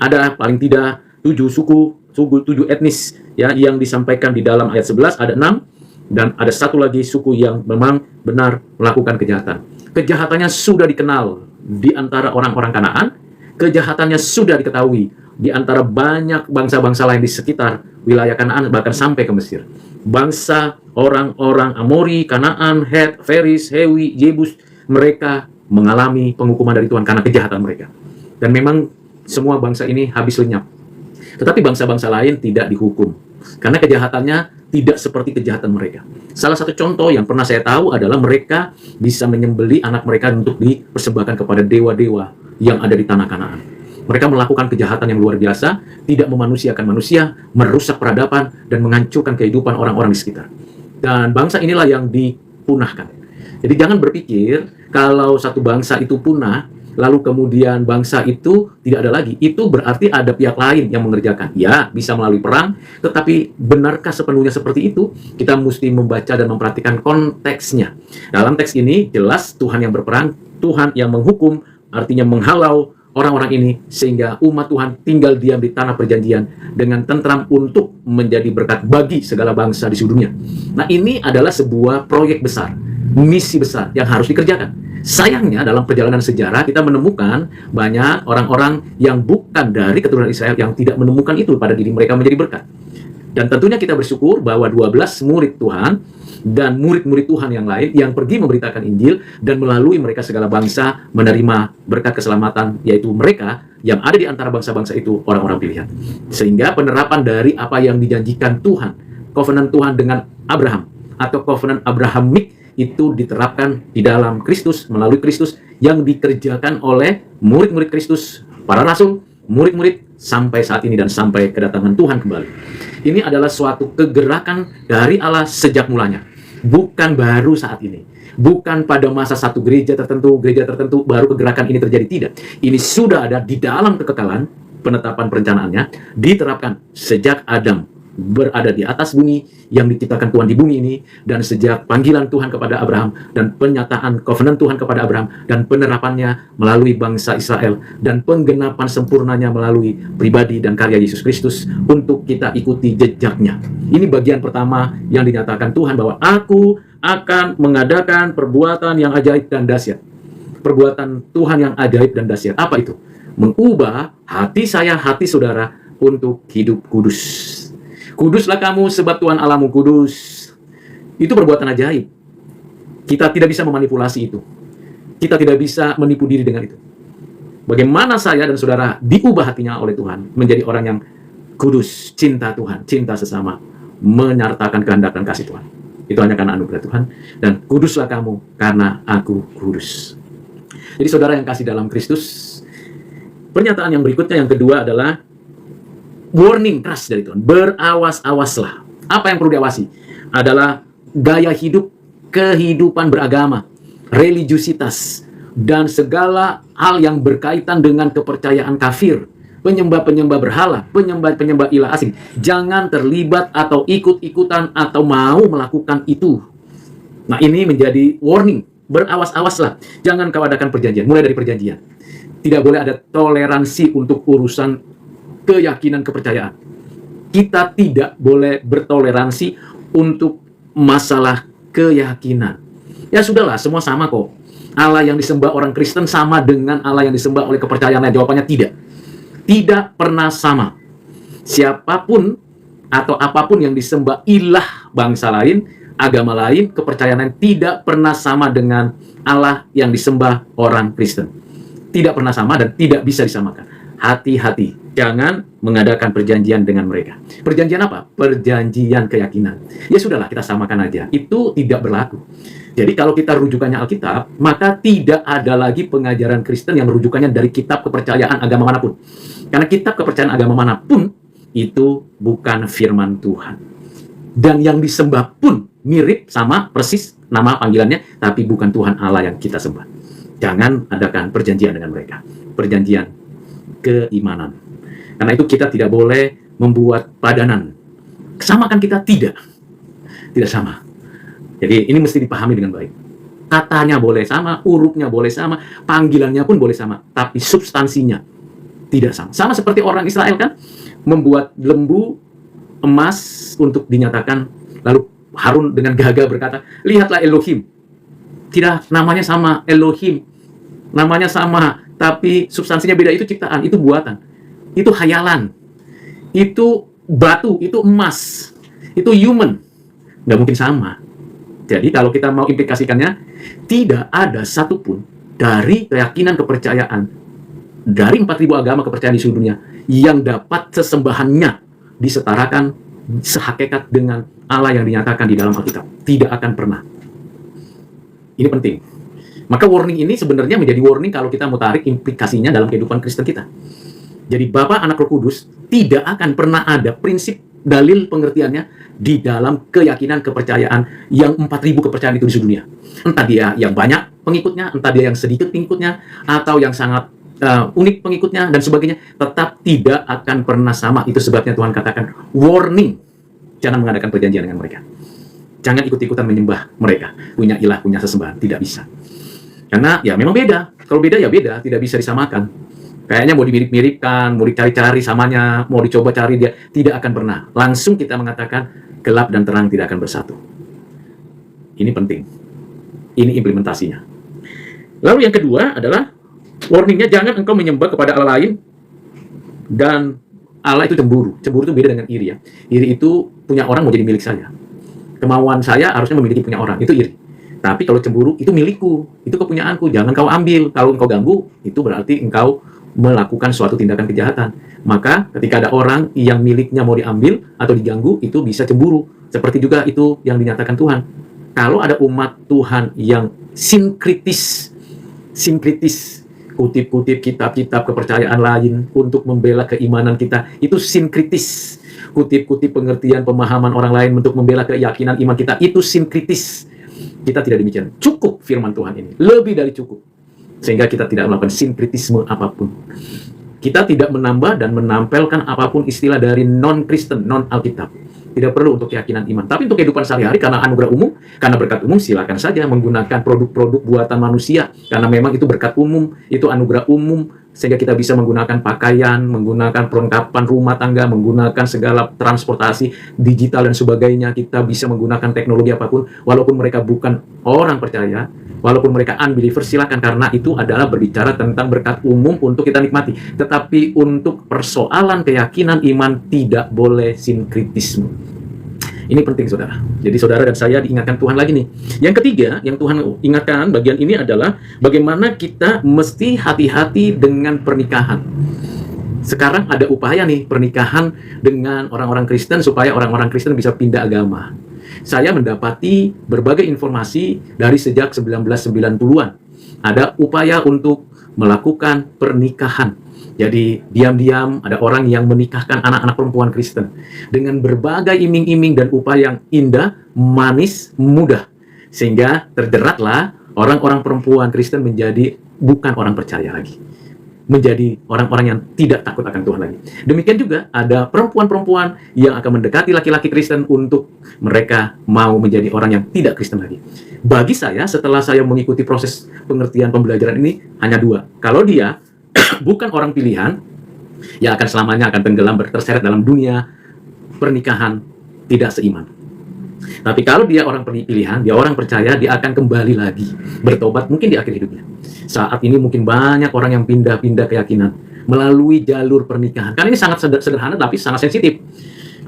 Ada paling tidak 7 suku, 7 etnis ya, yang disampaikan di dalam ayat 11, ada 6, dan ada satu lagi suku yang memang benar melakukan kejahatan. Kejahatannya sudah dikenal di antara orang-orang Kanaan, kejahatannya sudah diketahui di antara banyak bangsa-bangsa lain di sekitar wilayah Kanaan, bahkan sampai ke Mesir. Bangsa orang-orang Amori, Kanaan, Het, Feris, Hewi, Yebus, mereka mengalami penghukuman dari Tuhan karena kejahatan mereka. Dan memang semua bangsa ini habis lenyap. Tetapi bangsa-bangsa lain tidak dihukum karena kejahatannya tidak seperti kejahatan mereka. Salah satu contoh yang pernah saya tahu adalah mereka bisa menyembeli anak mereka untuk dipersembahkan kepada dewa-dewa yang ada di tanah Kanaan. Mereka melakukan kejahatan yang luar biasa, tidak memanusiakan manusia, merusak peradaban, dan menghancurkan kehidupan orang-orang di sekitar. Dan bangsa inilah yang dipunahkan. Jadi jangan berpikir kalau satu bangsa itu punah, lalu kemudian bangsa itu tidak ada lagi. Itu berarti ada pihak lain yang mengerjakan. Ya, bisa melalui perang, tetapi benarkah sepenuhnya seperti itu? Kita mesti membaca dan memperhatikan konteksnya. Dalam teks ini jelas Tuhan yang berperang, Tuhan yang menghukum, artinya menghalau orang-orang ini sehingga umat Tuhan tinggal diam di tanah perjanjian dengan tentram untuk menjadi berkat bagi segala bangsa di seluruh dunia. Nah, ini adalah sebuah proyek besar, misi besar yang harus dikerjakan. Sayangnya dalam perjalanan sejarah kita menemukan banyak orang-orang yang bukan dari keturunan Israel yang tidak menemukan itu pada diri mereka menjadi berkat. Dan tentunya kita bersyukur bahwa 12 murid Tuhan dan murid-murid Tuhan yang lain yang pergi memberitakan Injil dan melalui mereka segala bangsa menerima berkat keselamatan, yaitu mereka yang ada di antara bangsa-bangsa itu orang-orang pilihan. Sehingga penerapan dari apa yang dijanjikan Tuhan, covenant Tuhan dengan Abraham atau covenant Abrahamik itu diterapkan di dalam Kristus, melalui Kristus yang dikerjakan oleh murid-murid Kristus, para rasul, murid-murid sampai saat ini dan sampai kedatangan Tuhan kembali. Ini adalah suatu kegerakan dari Allah sejak mulanya. Bukan baru saat ini. Bukan pada masa satu gereja tertentu baru kegerakan ini terjadi. Tidak. Ini sudah ada di dalam kekekalan, penetapan perencanaannya, diterapkan sejak Adam berada di atas bumi, yang diciptakan Tuhan di bumi ini, dan sejak panggilan Tuhan kepada Abraham, dan penyataan covenant Tuhan kepada Abraham, dan penerapannya melalui bangsa Israel, dan penggenapan sempurnanya melalui pribadi dan karya Yesus Kristus untuk kita ikuti jejaknya. Ini bagian pertama yang dinyatakan Tuhan bahwa aku akan mengadakan perbuatan yang ajaib dan dahsyat. Perbuatan Tuhan yang ajaib dan dahsyat. Apa itu? Mengubah hati saya, hati saudara untuk hidup kudus. Kuduslah kamu sebab Tuhan Allahmu kudus. Itu perbuatan ajaib. Kita tidak bisa memanipulasi itu. Kita tidak bisa menipu diri dengan itu. Bagaimana saya dan saudara diubah hatinya oleh Tuhan menjadi orang yang kudus, cinta Tuhan, cinta sesama, menyertakan kehendak dan kasih Tuhan. Itu hanya karena anugerah Tuhan. Dan kuduslah kamu karena aku kudus. Jadi saudara yang kasih dalam Kristus, pernyataan yang berikutnya, yang kedua adalah warning keras dari Tuhan. Berawas-awaslah. Apa yang perlu diawasi? Adalah gaya hidup, kehidupan beragama, religiusitas, dan segala hal yang berkaitan dengan kepercayaan kafir, penyembah-penyembah berhala, penyembah-penyembah ilah asing. Jangan terlibat atau ikut-ikutan atau mau melakukan itu. Nah, ini menjadi warning. Berawas-awaslah. Jangan kau adakan perjanjian. Mulai dari perjanjian. Tidak boleh ada toleransi untuk urusan keyakinan, kepercayaan. Kita tidak boleh bertoleransi untuk masalah keyakinan. Ya sudahlah, semua sama kok. Allah yang disembah orang Kristen sama dengan Allah yang disembah oleh kepercayaannya. Jawabannya tidak. Tidak pernah sama. Siapapun atau apapun yang disembah ilah bangsa lain, agama lain, kepercayaan lain tidak pernah sama dengan Allah yang disembah orang Kristen. Tidak pernah sama dan tidak bisa disamakan. Hati-hati, jangan mengadakan perjanjian dengan mereka. Perjanjian apa? Perjanjian keyakinan. Ya sudahlah, kita samakan aja. Itu tidak berlaku. Jadi kalau kita rujukannya Alkitab, maka tidak ada lagi pengajaran Kristen yang rujukannya dari kitab kepercayaan agama manapun. Karena kitab kepercayaan agama manapun itu bukan firman Tuhan. Dan yang disembah pun mirip sama persis nama panggilannya, tapi bukan Tuhan Allah yang kita sembah. Jangan adakan perjanjian dengan mereka. Perjanjian keimanan. Karena itu kita tidak boleh membuat padanan. Samakan kita tidak sama. Jadi ini mesti dipahami dengan baik. Katanya boleh sama, hurufnya boleh sama, panggilannya pun boleh sama, tapi substansinya tidak sama. Sama seperti orang Israel kan, membuat lembu emas untuk dinyatakan, lalu Harun dengan gagah berkata, lihatlah Elohim. Tidak, namanya sama, Elohim. Namanya sama, tapi substansinya beda. Itu ciptaan, itu buatan. Itu khayalan. Itu batu, itu emas. Itu human. Nggak mungkin sama. Jadi kalau kita mau implikasikannya, tidak ada satupun dari keyakinan kepercayaan, dari 4.000 agama kepercayaan di seluruh dunia, yang dapat sesembahannya disetarakan sehakikat dengan Allah yang dinyatakan di dalam Alkitab. Tidak akan pernah. Ini penting. Maka warning ini sebenarnya menjadi warning kalau kita mau tarik implikasinya dalam kehidupan Kristen kita. Jadi Bapa, Anak, Roh Kudus tidak akan pernah ada prinsip dalil pengertiannya di dalam keyakinan kepercayaan yang 4.000 kepercayaan itu di seluruh dunia. Entah dia yang banyak pengikutnya, entah dia yang sedikit pengikutnya, atau yang sangat unik pengikutnya, dan sebagainya, tetap tidak akan pernah sama. Itu sebabnya Tuhan katakan, warning, jangan mengadakan perjanjian dengan mereka. Jangan ikut-ikutan menyembah mereka. Punya ilah, punya sesembahan. Tidak bisa. Karena ya memang beda. Kalau beda ya beda, tidak bisa disamakan. Kayaknya mau dimirip-miripkan, mau dicari-cari samanya, mau dicoba cari dia, tidak akan pernah. Langsung kita mengatakan, gelap dan terang tidak akan bersatu. Ini penting. Ini implementasinya. Lalu yang kedua adalah, warningnya jangan engkau menyembah kepada Allah lain, dan Allah itu cemburu. Cemburu itu beda dengan iri ya. Iri itu punya orang mau jadi milik saya. Kemauan saya harusnya memiliki punya orang, itu iri. Tapi kalau cemburu, itu milikku, itu kepunyaanku, jangan kau ambil. Kalau engkau ganggu, itu berarti engkau melakukan suatu tindakan kejahatan. Maka ketika ada orang yang miliknya mau diambil atau diganggu, itu bisa cemburu. Seperti juga itu yang dinyatakan Tuhan. Kalau ada umat Tuhan yang sinkritis, kutip-kutip kitab-kitab kepercayaan lain untuk membela keimanan kita, itu sinkritis. Kutip-kutip pengertian pemahaman orang lain untuk membela keyakinan iman kita, itu sinkritis. Kita tidak demikian. Cukup firman Tuhan ini. Lebih dari cukup. Sehingga kita tidak melakukan sinkritisme apapun. Kita tidak menambah dan menampilkan apapun istilah dari non-Kristen, non-Alkitab. Tidak perlu untuk keyakinan iman. Tapi untuk kehidupan sehari-hari, karena anugerah umum, karena berkat umum, silakan saja menggunakan produk-produk buatan manusia. Karena memang itu berkat umum, itu anugerah umum, sehingga kita bisa menggunakan pakaian, menggunakan perlengkapan rumah tangga, menggunakan segala transportasi digital dan sebagainya. Kita bisa menggunakan teknologi apapun, walaupun mereka bukan orang percaya, walaupun mereka unbeliever, silakan, karena itu adalah berbicara tentang berkat umum untuk kita nikmati. Tetapi untuk persoalan keyakinan iman tidak boleh sinkritisme. Ini penting, saudara. Jadi saudara dan saya diingatkan Tuhan lagi nih. Yang ketiga, yang Tuhan ingatkan bagian ini adalah bagaimana kita mesti hati-hati dengan pernikahan. Sekarang ada upaya nih pernikahan dengan orang-orang Kristen supaya orang-orang Kristen bisa pindah agama. Saya mendapati berbagai informasi dari sejak 1990-an. Ada upaya untuk melakukan pernikahan. Jadi diam-diam ada orang yang menikahkan anak-anak perempuan Kristen dengan berbagai iming-iming dan upaya yang indah, manis, mudah. Sehingga terjeratlah orang-orang perempuan Kristen menjadi bukan orang percaya lagi. Menjadi orang-orang yang tidak takut akan Tuhan lagi. Demikian juga ada perempuan-perempuan yang akan mendekati laki-laki Kristen untuk mereka mau menjadi orang yang tidak Kristen lagi. Bagi saya, setelah saya mengikuti proses pengertian pembelajaran ini, hanya dua. Kalau dia bukan orang pilihan, yang akan selamanya akan tenggelam terseret dalam dunia pernikahan tidak seiman. Tapi kalau dia orang pilihan, dia orang percaya, dia akan kembali lagi bertobat mungkin di akhir hidupnya. Saat ini mungkin banyak orang yang pindah-pindah keyakinan melalui jalur pernikahan. Kan ini sangat sederhana tapi sangat sensitif.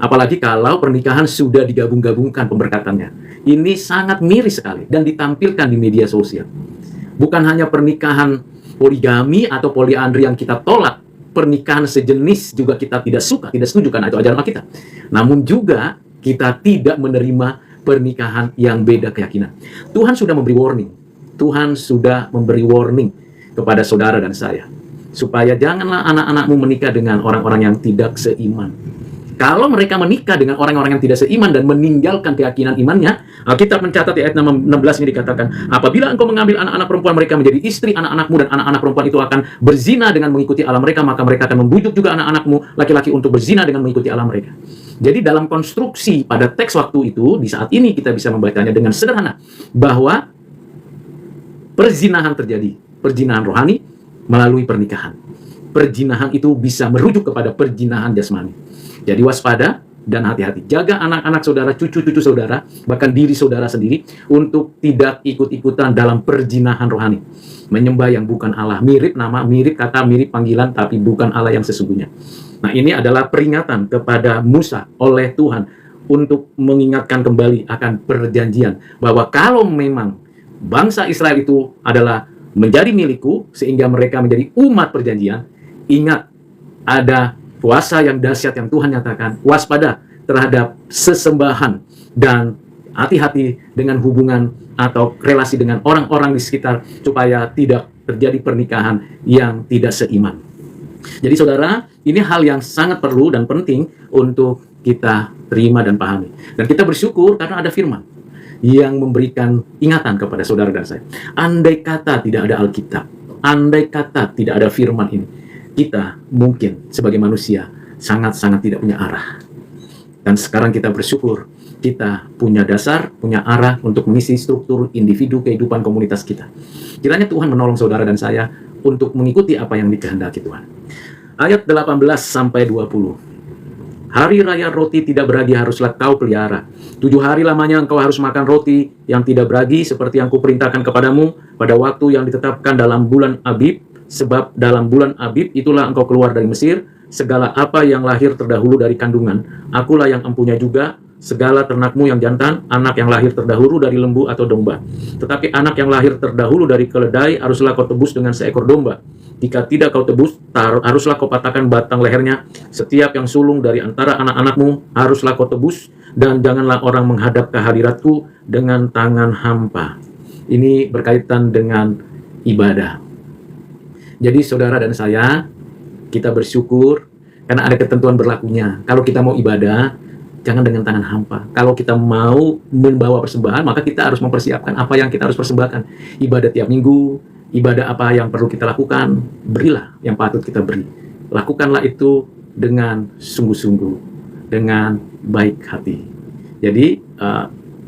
Apalagi kalau pernikahan sudah digabung-gabungkan pemberkatannya. Ini sangat miris sekali dan ditampilkan di media sosial. Bukan hanya pernikahan poligami atau poliandri yang kita tolak, pernikahan sejenis juga kita tidak suka, tidak setuju karena itu ajaran Alkitab. Namun juga kita tidak menerima pernikahan yang beda keyakinan. Tuhan sudah memberi warning. Tuhan sudah memberi warning kepada saudara dan saya, supaya janganlah anak-anakmu menikah dengan orang-orang yang tidak seiman. Kalau mereka menikah dengan orang-orang yang tidak seiman dan meninggalkan keyakinan imannya, Alkitab mencatat di ayat 16 ini dikatakan, apabila engkau mengambil anak-anak perempuan mereka menjadi istri anak-anakmu dan anak-anak perempuan itu akan berzina dengan mengikuti Allah mereka, maka mereka akan membujuk juga anak-anakmu laki-laki untuk berzina dengan mengikuti Allah mereka. Jadi dalam konstruksi pada teks waktu itu, di saat ini kita bisa membacanya dengan sederhana, bahwa perzinahan terjadi, perzinahan rohani melalui pernikahan. Perzinahan itu bisa merujuk kepada perzinahan jasmani. Jadi waspada dan hati-hati. Jaga anak-anak saudara, cucu-cucu saudara, bahkan diri saudara sendiri untuk tidak ikut-ikutan dalam perzinahan rohani. Menyembah yang bukan Allah. Mirip nama, mirip kata, mirip panggilan, tapi bukan Allah yang sesungguhnya. Nah, ini adalah peringatan kepada Musa oleh Tuhan untuk mengingatkan kembali akan perjanjian. Bahwa kalau memang bangsa Israel itu adalah menjadi milikku, sehingga mereka menjadi umat perjanjian, ingat, ada kuasa yang dahsyat yang Tuhan nyatakan, waspada terhadap sesembahan dan hati-hati dengan hubungan atau relasi dengan orang-orang di sekitar supaya tidak terjadi pernikahan yang tidak seiman. Jadi saudara, ini hal yang sangat perlu dan penting untuk kita terima dan pahami. Dan kita bersyukur karena ada firman yang memberikan ingatan kepada saudara dan saya. Andai kata tidak ada Alkitab, andai kata tidak ada firman ini, kita mungkin sebagai manusia sangat-sangat tidak punya arah. Dan sekarang kita bersyukur kita punya dasar, punya arah untuk mengisi struktur individu kehidupan komunitas kita. Kiranya Tuhan menolong saudara dan saya untuk mengikuti apa yang dikehendaki Tuhan. Ayat 18-20. Hari raya roti tidak beragi haruslah kau pelihara. 7 hari lamanya engkau harus makan roti yang tidak beragi seperti yang kuperintahkan kepadamu pada waktu yang ditetapkan dalam bulan Abib. Sebab dalam bulan Abib itulah engkau keluar dari Mesir. Segala apa yang lahir terdahulu dari kandungan, akulah yang empunya juga. Segala ternakmu yang jantan, anak yang lahir terdahulu dari lembu atau domba. Tetapi anak yang lahir terdahulu dari keledai haruslah kau tebus dengan seekor domba. Jika tidak kau tebus, haruslah kau patahkan batang lehernya. Setiap yang sulung dari antara anak-anakmu haruslah kau tebus. Dan janganlah orang menghadap ke hadiratku dengan tangan hampa. Ini berkaitan dengan ibadah. Jadi saudara dan saya, kita bersyukur karena ada ketentuan berlakunya. Kalau kita mau ibadah, jangan dengan tangan hampa. Kalau kita mau membawa persembahan, maka kita harus mempersiapkan apa yang kita harus persembahkan. Ibadah tiap minggu, ibadah apa yang perlu kita lakukan, berilah yang patut kita beri. Lakukanlah itu dengan sungguh-sungguh, dengan baik hati. Jadi,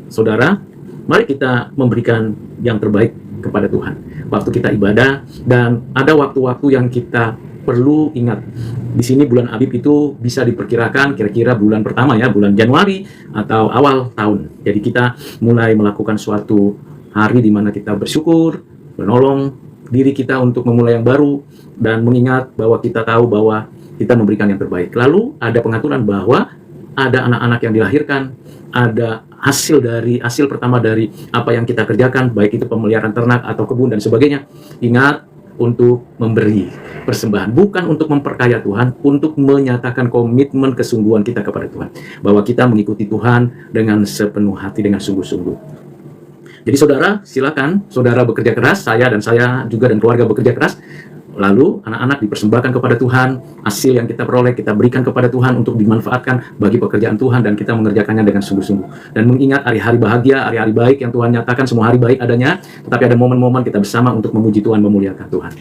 saudara, mari kita memberikan yang terbaik kepada Tuhan. Waktu kita ibadah, dan ada waktu-waktu yang kita perlu ingat. Di sini bulan Abib itu bisa diperkirakan kira-kira bulan pertama ya, bulan Januari atau awal tahun. Jadi kita mulai melakukan suatu hari di mana kita bersyukur, menolong diri kita untuk memulai yang baru, dan mengingat bahwa kita tahu bahwa kita memberikan yang terbaik. Lalu ada pengaturan bahwa ada anak-anak yang dilahirkan, ada hasil pertama dari apa yang kita kerjakan, baik itu pemeliharaan ternak atau kebun dan sebagainya. Ingat, untuk memberi persembahan, bukan untuk memperkaya Tuhan, untuk menyatakan komitmen kesungguhan kita kepada Tuhan, bahwa kita mengikuti Tuhan dengan sepenuh hati, dengan sungguh-sungguh. Jadi saudara, silakan saudara bekerja keras, saya juga dan keluarga bekerja keras, lalu anak-anak dipersembahkan kepada Tuhan, hasil yang kita peroleh kita berikan kepada Tuhan untuk dimanfaatkan bagi pekerjaan Tuhan, dan kita mengerjakannya dengan sungguh-sungguh. Dan mengingat hari-hari bahagia, hari-hari baik yang Tuhan nyatakan, semua hari baik adanya, tetapi ada momen-momen kita bersama untuk memuji Tuhan, memuliakan Tuhan.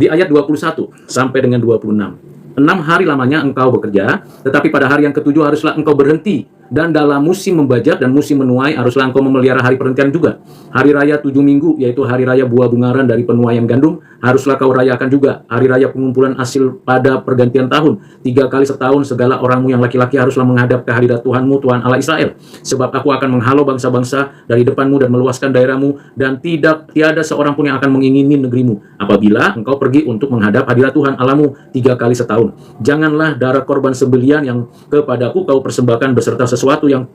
Di ayat 21 sampai dengan 26. 6 hari lamanya engkau bekerja, tetapi pada hari yang ketujuh haruslah engkau berhenti Dan dalam musim membajak dan musim menuai, haruslah engkau memelihara hari perhentian juga. Hari raya 7 minggu, yaitu hari raya buah bungaran dari penuaian gandum, haruslah kau rayakan juga. Hari raya pengumpulan hasil pada pergantian tahun, 3 kali setahun segala orangmu yang laki-laki haruslah menghadap ke hadirat Tuhanmu, Tuhan Allah Israel. Sebab aku akan menghalau bangsa-bangsa dari depanmu dan meluaskan daerahmu, dan tiada seorang pun yang akan mengingini negerimu, apabila engkau pergi untuk menghadap hadirat Tuhan Allahmu 3 kali setahun. Janganlah darah korban sembelian yang kepadaku kau persembahkan beserta sesuatu yang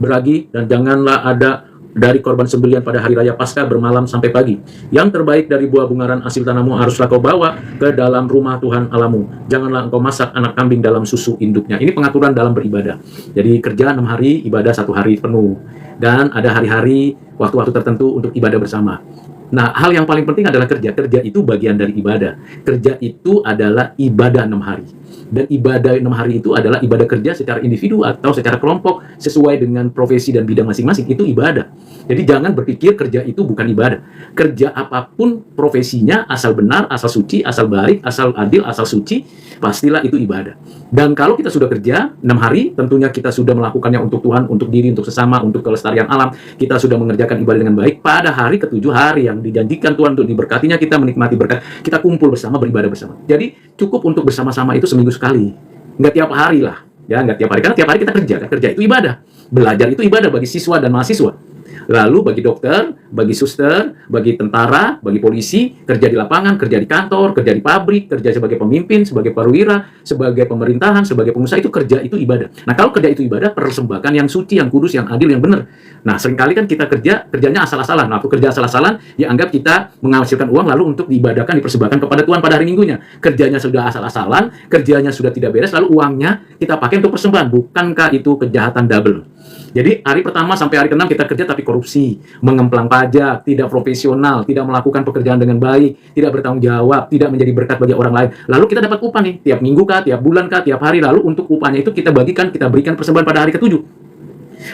beragi, dan janganlah ada dari korban sembelian pada hari raya Paskah bermalam sampai pagi. Yang terbaik dari buah bungaran hasil tanahmu haruslah kau bawa ke dalam rumah Tuhan Allahmu. Janganlah engkau masak anak kambing dalam susu induknya. Ini pengaturan dalam beribadah. Jadi kerja 6 hari, ibadah 1 hari penuh. Dan ada hari-hari, waktu-waktu tertentu untuk ibadah bersama. Nah, hal yang paling penting adalah kerja. Kerja itu bagian dari ibadah. Kerja itu adalah ibadah 6 hari. Dan ibadah 6 hari itu adalah ibadah kerja secara individu atau secara kelompok sesuai dengan profesi dan bidang masing-masing. Itu ibadah. Jadi jangan berpikir kerja itu bukan ibadah. Kerja apapun profesinya, asal benar, asal suci, asal baik, asal adil, asal suci, pastilah itu ibadah. Dan kalau kita sudah kerja 6 hari, tentunya kita sudah melakukannya untuk Tuhan, untuk diri, untuk sesama, untuk kelestarian alam. Kita sudah mengerjakan ibadah dengan baik. Pada hari ke-7, hari yang dijanjikan Tuhan untuk diberkatinya, kita menikmati berkat, kita kumpul bersama, beribadah bersama. Jadi cukup untuk bersama-sama itu seminggu sekali. Nggak tiap hari lah. Ya, nggak tiap hari. Karena tiap hari kita kerja. Kan? Kerja itu ibadah. Belajar itu ibadah bagi siswa dan mahasiswa. Lalu bagi dokter, bagi suster, bagi tentara, bagi polisi, kerja di lapangan, kerja di kantor, kerja di pabrik, kerja sebagai pemimpin, sebagai perwira, sebagai pemerintahan, sebagai pengusaha, itu kerja itu ibadah. Nah, kalau kerja itu ibadah, persembahkan yang suci, yang kudus, yang adil, yang benar. Nah, seringkali kan kita kerjanya asal-asalan. Nah, waktu kerja asal-asalan, ya anggap kita menghasilkan uang lalu untuk diibadahkan, dipersembahkan kepada Tuhan pada hari Minggunya. Kerjanya sudah asal-asalan, kerjanya sudah tidak beres, lalu uangnya kita pakai untuk persembahan. Bukankah itu kejahatan double? Jadi hari pertama sampai hari ke-6 kita kerja tapi korupsi, mengemplang pajak, tidak profesional, tidak melakukan pekerjaan dengan baik, tidak bertanggung jawab, tidak menjadi berkat bagi orang lain. Lalu kita dapat upah nih, tiap minggu kah, tiap bulan kah, tiap hari. Lalu untuk upahnya itu kita bagikan, kita berikan persembahan pada hari ke-7.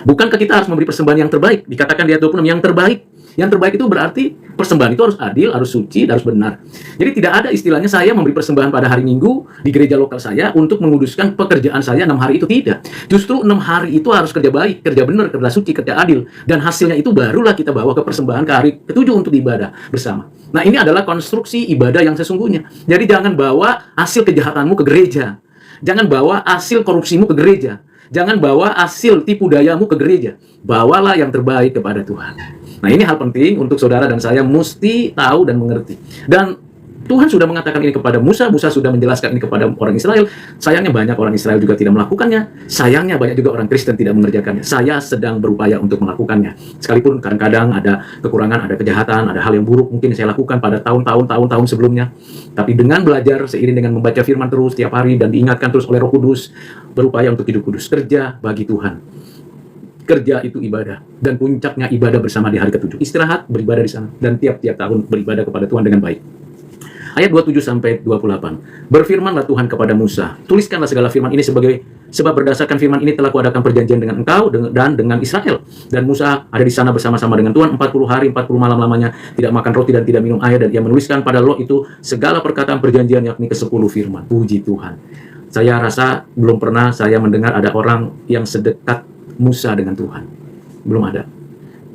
Bukankah kita harus memberi persembahan yang terbaik? Dikatakan di ayat 26 yang terbaik. Yang terbaik itu berarti persembahan itu harus adil, harus suci, harus benar. Jadi tidak ada istilahnya saya memberi persembahan pada hari Minggu di gereja lokal saya untuk menguduskan pekerjaan saya 6 hari itu, tidak. Justru 6 hari itu harus kerja baik, kerja benar, kerja suci, kerja adil. Dan hasilnya itu barulah kita bawa ke persembahan ke hari ke-7 untuk ibadah bersama. Nah, ini adalah konstruksi ibadah yang sesungguhnya. Jadi jangan bawa hasil kejahatanmu ke gereja. Jangan bawa hasil korupsimu ke gereja. Jangan bawa hasil tipu dayamu ke gereja. Bawalah yang terbaik kepada Tuhan. Nah, ini hal penting untuk saudara dan saya mesti tahu dan mengerti. Dan Tuhan sudah mengatakan ini kepada Musa, Musa sudah menjelaskan ini kepada orang Israel. Sayangnya banyak orang Israel juga tidak melakukannya. Sayangnya banyak juga orang Kristen tidak mengerjakannya. Saya sedang berupaya untuk melakukannya. Sekalipun kadang-kadang ada kekurangan, ada kejahatan, ada hal yang buruk mungkin saya lakukan pada tahun-tahun sebelumnya. Tapi dengan belajar, seiring dengan membaca firman terus tiap hari dan diingatkan terus oleh Roh Kudus, berupaya untuk hidup kudus, kerja bagi Tuhan. Kerja itu ibadah, dan puncaknya ibadah bersama di hari ke-7. Istirahat, beribadah di sana, dan tiap-tiap tahun beribadah kepada Tuhan dengan baik. Ayat 27-28. Berfirmanlah Tuhan kepada Musa, tuliskanlah segala firman ini sebab berdasarkan firman ini telah kuadakan perjanjian dengan engkau dan dengan Israel. Dan Musa ada di sana bersama-sama dengan Tuhan 40 hari 40 malam lamanya, tidak makan roti dan tidak minum air, dan ia menuliskan pada loh itu segala perkataan perjanjian, yakni ke-10 firman. Puji Tuhan. Saya rasa belum pernah saya mendengar ada orang yang sedekat Musa dengan Tuhan. Belum ada.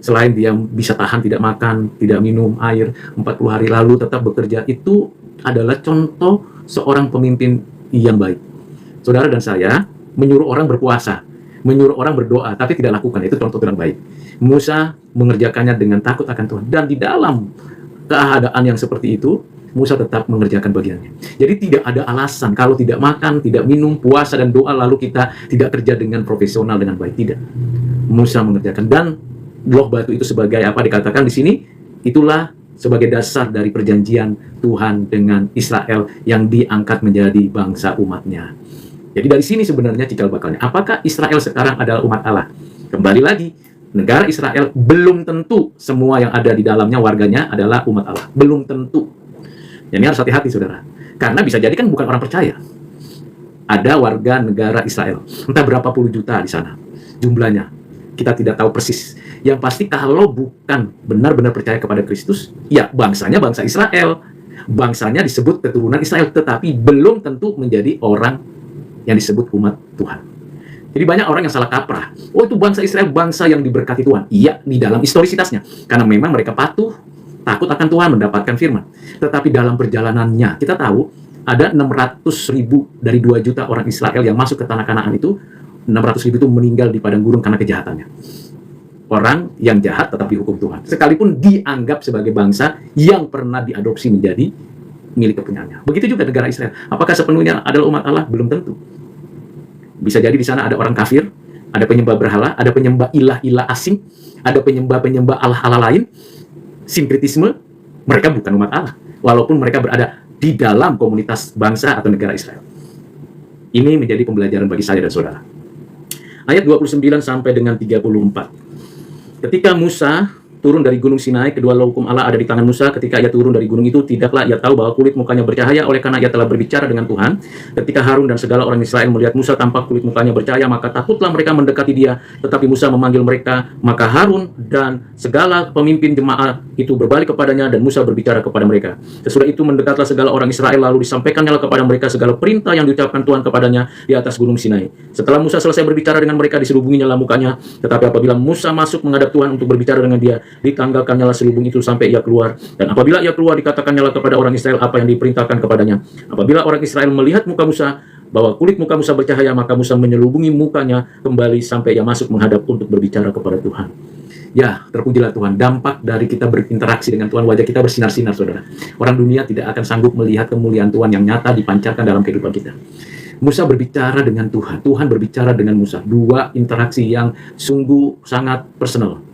Selain dia bisa tahan tidak makan, tidak minum air 40 hari lalu tetap bekerja, itu adalah contoh seorang pemimpin yang baik. Saudara dan saya menyuruh orang berpuasa, menyuruh orang berdoa, tapi tidak lakukan, itu contoh yang baik. Musa mengerjakannya dengan takut akan Tuhan. Dan di dalam keadaan yang seperti itu, Musa tetap mengerjakan bagiannya. Jadi tidak ada alasan kalau tidak makan, tidak minum, puasa dan doa lalu kita tidak kerja dengan profesional dengan baik. Tidak. Musa mengerjakan, dan blok batu itu sebagai apa dikatakan di sini? Itulah sebagai dasar dari perjanjian Tuhan dengan Israel yang diangkat menjadi bangsa umatnya. Jadi dari sini sebenarnya cikal bakalnya. Apakah Israel sekarang adalah umat Allah? Kembali lagi, negara Israel belum tentu semua yang ada di dalamnya warganya adalah umat Allah. Belum tentu. Ini harus hati-hati, saudara. Karena bisa jadi kan bukan orang percaya. Ada warga negara Israel. Entah berapa puluh juta di sana. Jumlahnya. Kita tidak tahu persis. Yang pasti kalau bukan benar-benar percaya kepada Kristus, ya bangsanya bangsa Israel. Bangsanya disebut keturunan Israel. Tetapi belum tentu menjadi orang yang disebut umat Tuhan. Jadi banyak orang yang salah kaprah. Oh, itu bangsa Israel bangsa yang diberkati Tuhan. Iya, di dalam historisitasnya. Karena memang mereka patuh, takut akan Tuhan, mendapatkan firman. Tetapi dalam perjalanannya, kita tahu ada 600.000 dari 2 juta orang Israel yang masuk ke tanah Kanaan itu, 600.000 itu meninggal di padang gurun karena kejahatannya. Orang yang jahat tetap dihukum Tuhan. Sekalipun dianggap sebagai bangsa yang pernah diadopsi menjadi milik kepunyaannya. Begitu juga negara Israel. Apakah sepenuhnya adalah umat Allah? Belum tentu. Bisa jadi di sana ada orang kafir, ada penyembah berhala, ada penyembah ilah-ilah asing, ada penyembah-penyembah Allah-Allah lain, sinkretisme. Mereka bukan umat Allah, walaupun mereka berada di dalam komunitas bangsa atau negara Israel. Ini menjadi pembelajaran bagi saya dan saudara. Ayat 29 sampai dengan 34. Ketika Musa turun dari gunung Sinai, kedua hukum Allah ada di tangan Musa. Ketika ia turun dari gunung itu, tidaklah ia tahu bahwa kulit mukanya bercahaya, oleh karena ia telah berbicara dengan Tuhan. Ketika Harun dan segala orang Israel melihat Musa tampak kulit mukanya bercahaya, maka takutlah mereka mendekati dia. Tetapi Musa memanggil mereka, maka Harun dan segala pemimpin jemaat itu berbalik kepadanya, dan Musa berbicara kepada mereka. Sesudah itu mendekatlah segala orang Israel, lalu disampaikannya kepada mereka segala perintah yang diucapkan Tuhan kepadanya di atas gunung Sinai. Setelah Musa selesai berbicara dengan mereka, diselubunginya mukanya. Tetapi apabila Musa masuk menghadap Tuhan untuk berbicara dengan dia, ditanggalkannya selubung itu sampai ia keluar. Dan apabila ia keluar, dikatakannya kepada orang Israel apa yang diperintahkan kepadanya. Apabila orang Israel melihat muka Musa, bahwa kulit muka Musa bercahaya, maka Musa menyelubungi mukanya kembali sampai ia masuk menghadap untuk berbicara kepada Tuhan. Ya, terpujilah Tuhan. Dampak dari kita berinteraksi dengan Tuhan, wajah kita bersinar-sinar, saudara. Orang dunia tidak akan sanggup melihat kemuliaan Tuhan yang nyata dipancarkan dalam kehidupan kita. Musa berbicara dengan Tuhan, Tuhan berbicara dengan Musa. Dua interaksi yang sungguh sangat personal.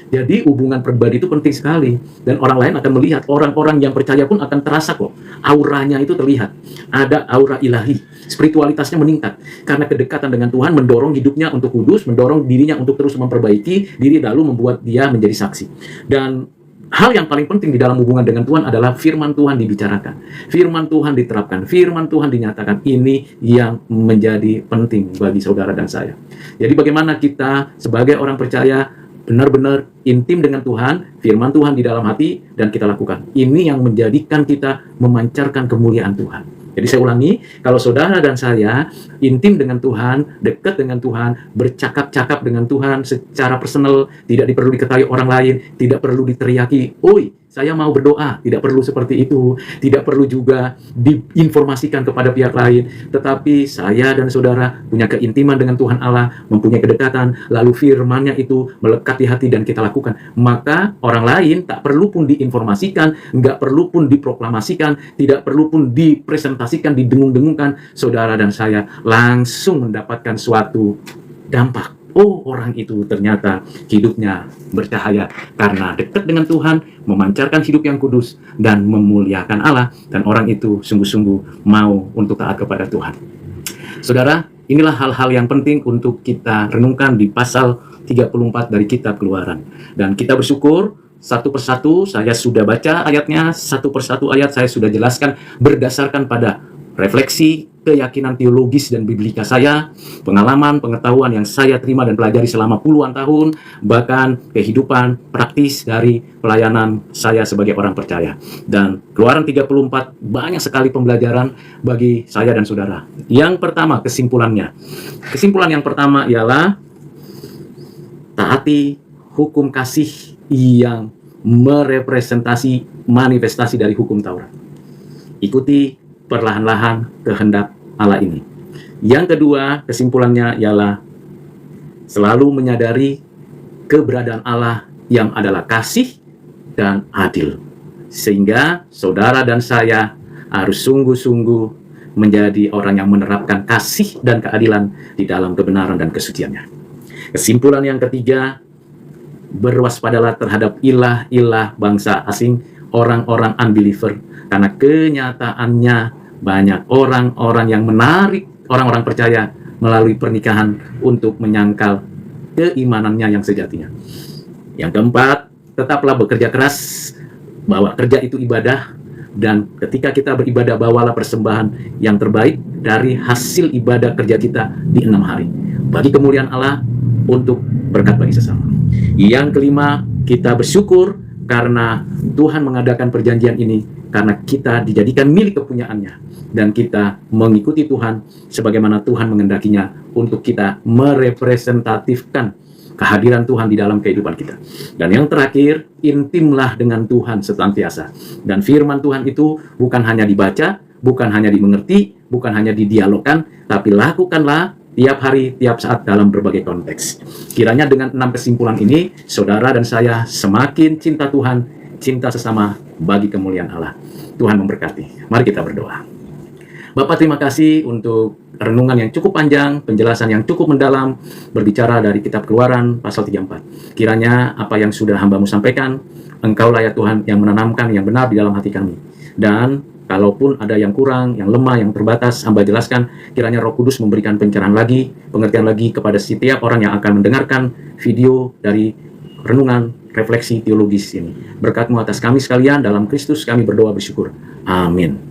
Jadi hubungan pribadi itu penting sekali. Dan orang lain akan melihat, orang-orang yang percaya pun akan terasa kok. Auranya itu terlihat. Ada aura ilahi. Spiritualitasnya meningkat. Karena kedekatan dengan Tuhan mendorong hidupnya untuk kudus, mendorong dirinya untuk terus memperbaiki diri, lalu membuat dia menjadi saksi. Dan hal yang paling penting di dalam hubungan dengan Tuhan adalah firman Tuhan dibicarakan. Firman Tuhan diterapkan. Firman Tuhan dinyatakan. Ini yang menjadi penting bagi saudara dan saya. Jadi bagaimana kita sebagai orang percaya benar-benar intim dengan Tuhan, firman Tuhan di dalam hati, dan kita lakukan. Ini yang menjadikan kita memancarkan kemuliaan Tuhan. Jadi saya ulangi, kalau saudara dan saya intim dengan Tuhan, dekat dengan Tuhan, bercakap-cakap dengan Tuhan secara personal, tidak perlu diketahui orang lain, tidak perlu diteriaki, "Oi, saya mau berdoa." Tidak perlu seperti itu. Tidak perlu juga diinformasikan kepada pihak lain. Tetapi saya dan saudara punya keintiman dengan Tuhan Allah, mempunyai kedekatan, lalu firman-Nya itu melekat di hati dan kita lakukan. Maka orang lain tak perlu pun diinformasikan, nggak perlu pun diproklamasikan, tidak perlu pun dipresentasikan, didengung-dengungkan. Saudara dan saya langsung mendapatkan suatu dampak. Oh, orang itu ternyata hidupnya bercahaya karena dekat dengan Tuhan, memancarkan hidup yang kudus, dan memuliakan Allah. Dan orang itu sungguh-sungguh mau untuk taat kepada Tuhan. Saudara, inilah hal-hal yang penting untuk kita renungkan di pasal 34 dari kitab Keluaran. Dan kita bersyukur, satu persatu saya sudah baca ayatnya, satu persatu ayat saya sudah jelaskan berdasarkan pada refleksi, keyakinan teologis dan biblika saya, pengalaman, pengetahuan yang saya terima dan pelajari selama puluhan tahun, bahkan kehidupan praktis dari pelayanan saya sebagai orang percaya. Dan Keluaran 34 banyak sekali pembelajaran bagi saya dan saudara. Yang pertama, kesimpulannya. Kesimpulan yang pertama ialah taati hukum kasih yang merepresentasi manifestasi dari hukum Taurat. Ikuti perlahan-lahan kehendak Allah ini. Yang kedua, kesimpulannya ialah selalu menyadari keberadaan Allah yang adalah kasih dan adil. Sehingga saudara dan saya harus sungguh-sungguh menjadi orang yang menerapkan kasih dan keadilan di dalam kebenaran dan kesuciannya. Kesimpulan yang ketiga, berwaspadalah terhadap ilah-ilah bangsa asing, orang-orang unbeliever, karena kenyataannya banyak orang-orang yang menarik orang-orang percaya melalui pernikahan untuk menyangkal keimanannya yang sejatinya. Yang keempat, tetaplah bekerja keras, bahwa kerja itu ibadah, dan ketika kita beribadah, bawalah persembahan yang terbaik dari hasil ibadah kerja kita di 6 hari. Bagi kemuliaan Allah, untuk berkat bagi sesama. Yang kelima, kita bersyukur karena Tuhan mengadakan perjanjian ini karena kita dijadikan milik kepunyaannya, dan kita mengikuti Tuhan sebagaimana Tuhan mengendakinya untuk kita merepresentatifkan kehadiran Tuhan di dalam kehidupan kita. Dan yang terakhir, intimlah dengan Tuhan senantiasa. Dan firman Tuhan itu bukan hanya dibaca, bukan hanya dimengerti, bukan hanya didialogkan, tapi lakukanlah tiap hari, tiap saat dalam berbagai konteks. Kiranya dengan 6 kesimpulan ini, saudara dan saya semakin cinta Tuhan, cinta sesama bagi kemuliaan Allah. Tuhan memberkati. Mari kita berdoa. Bapak, terima kasih untuk renungan yang cukup panjang, penjelasan yang cukup mendalam, berbicara dari kitab Keluaran pasal 34. Kiranya apa yang sudah hamba-Mu sampaikan, Engkau-lah ya Tuhan yang menanamkan yang benar di dalam hati kami. Dan kalaupun ada yang kurang, yang lemah, yang terbatas, hamba jelaskan, kiranya Roh Kudus memberikan pencerahan lagi, pengertian lagi kepada setiap orang yang akan mendengarkan video dari renungan refleksi teologis ini. Berkat-Mu atas kami sekalian, dalam Kristus kami berdoa bersyukur. Amin.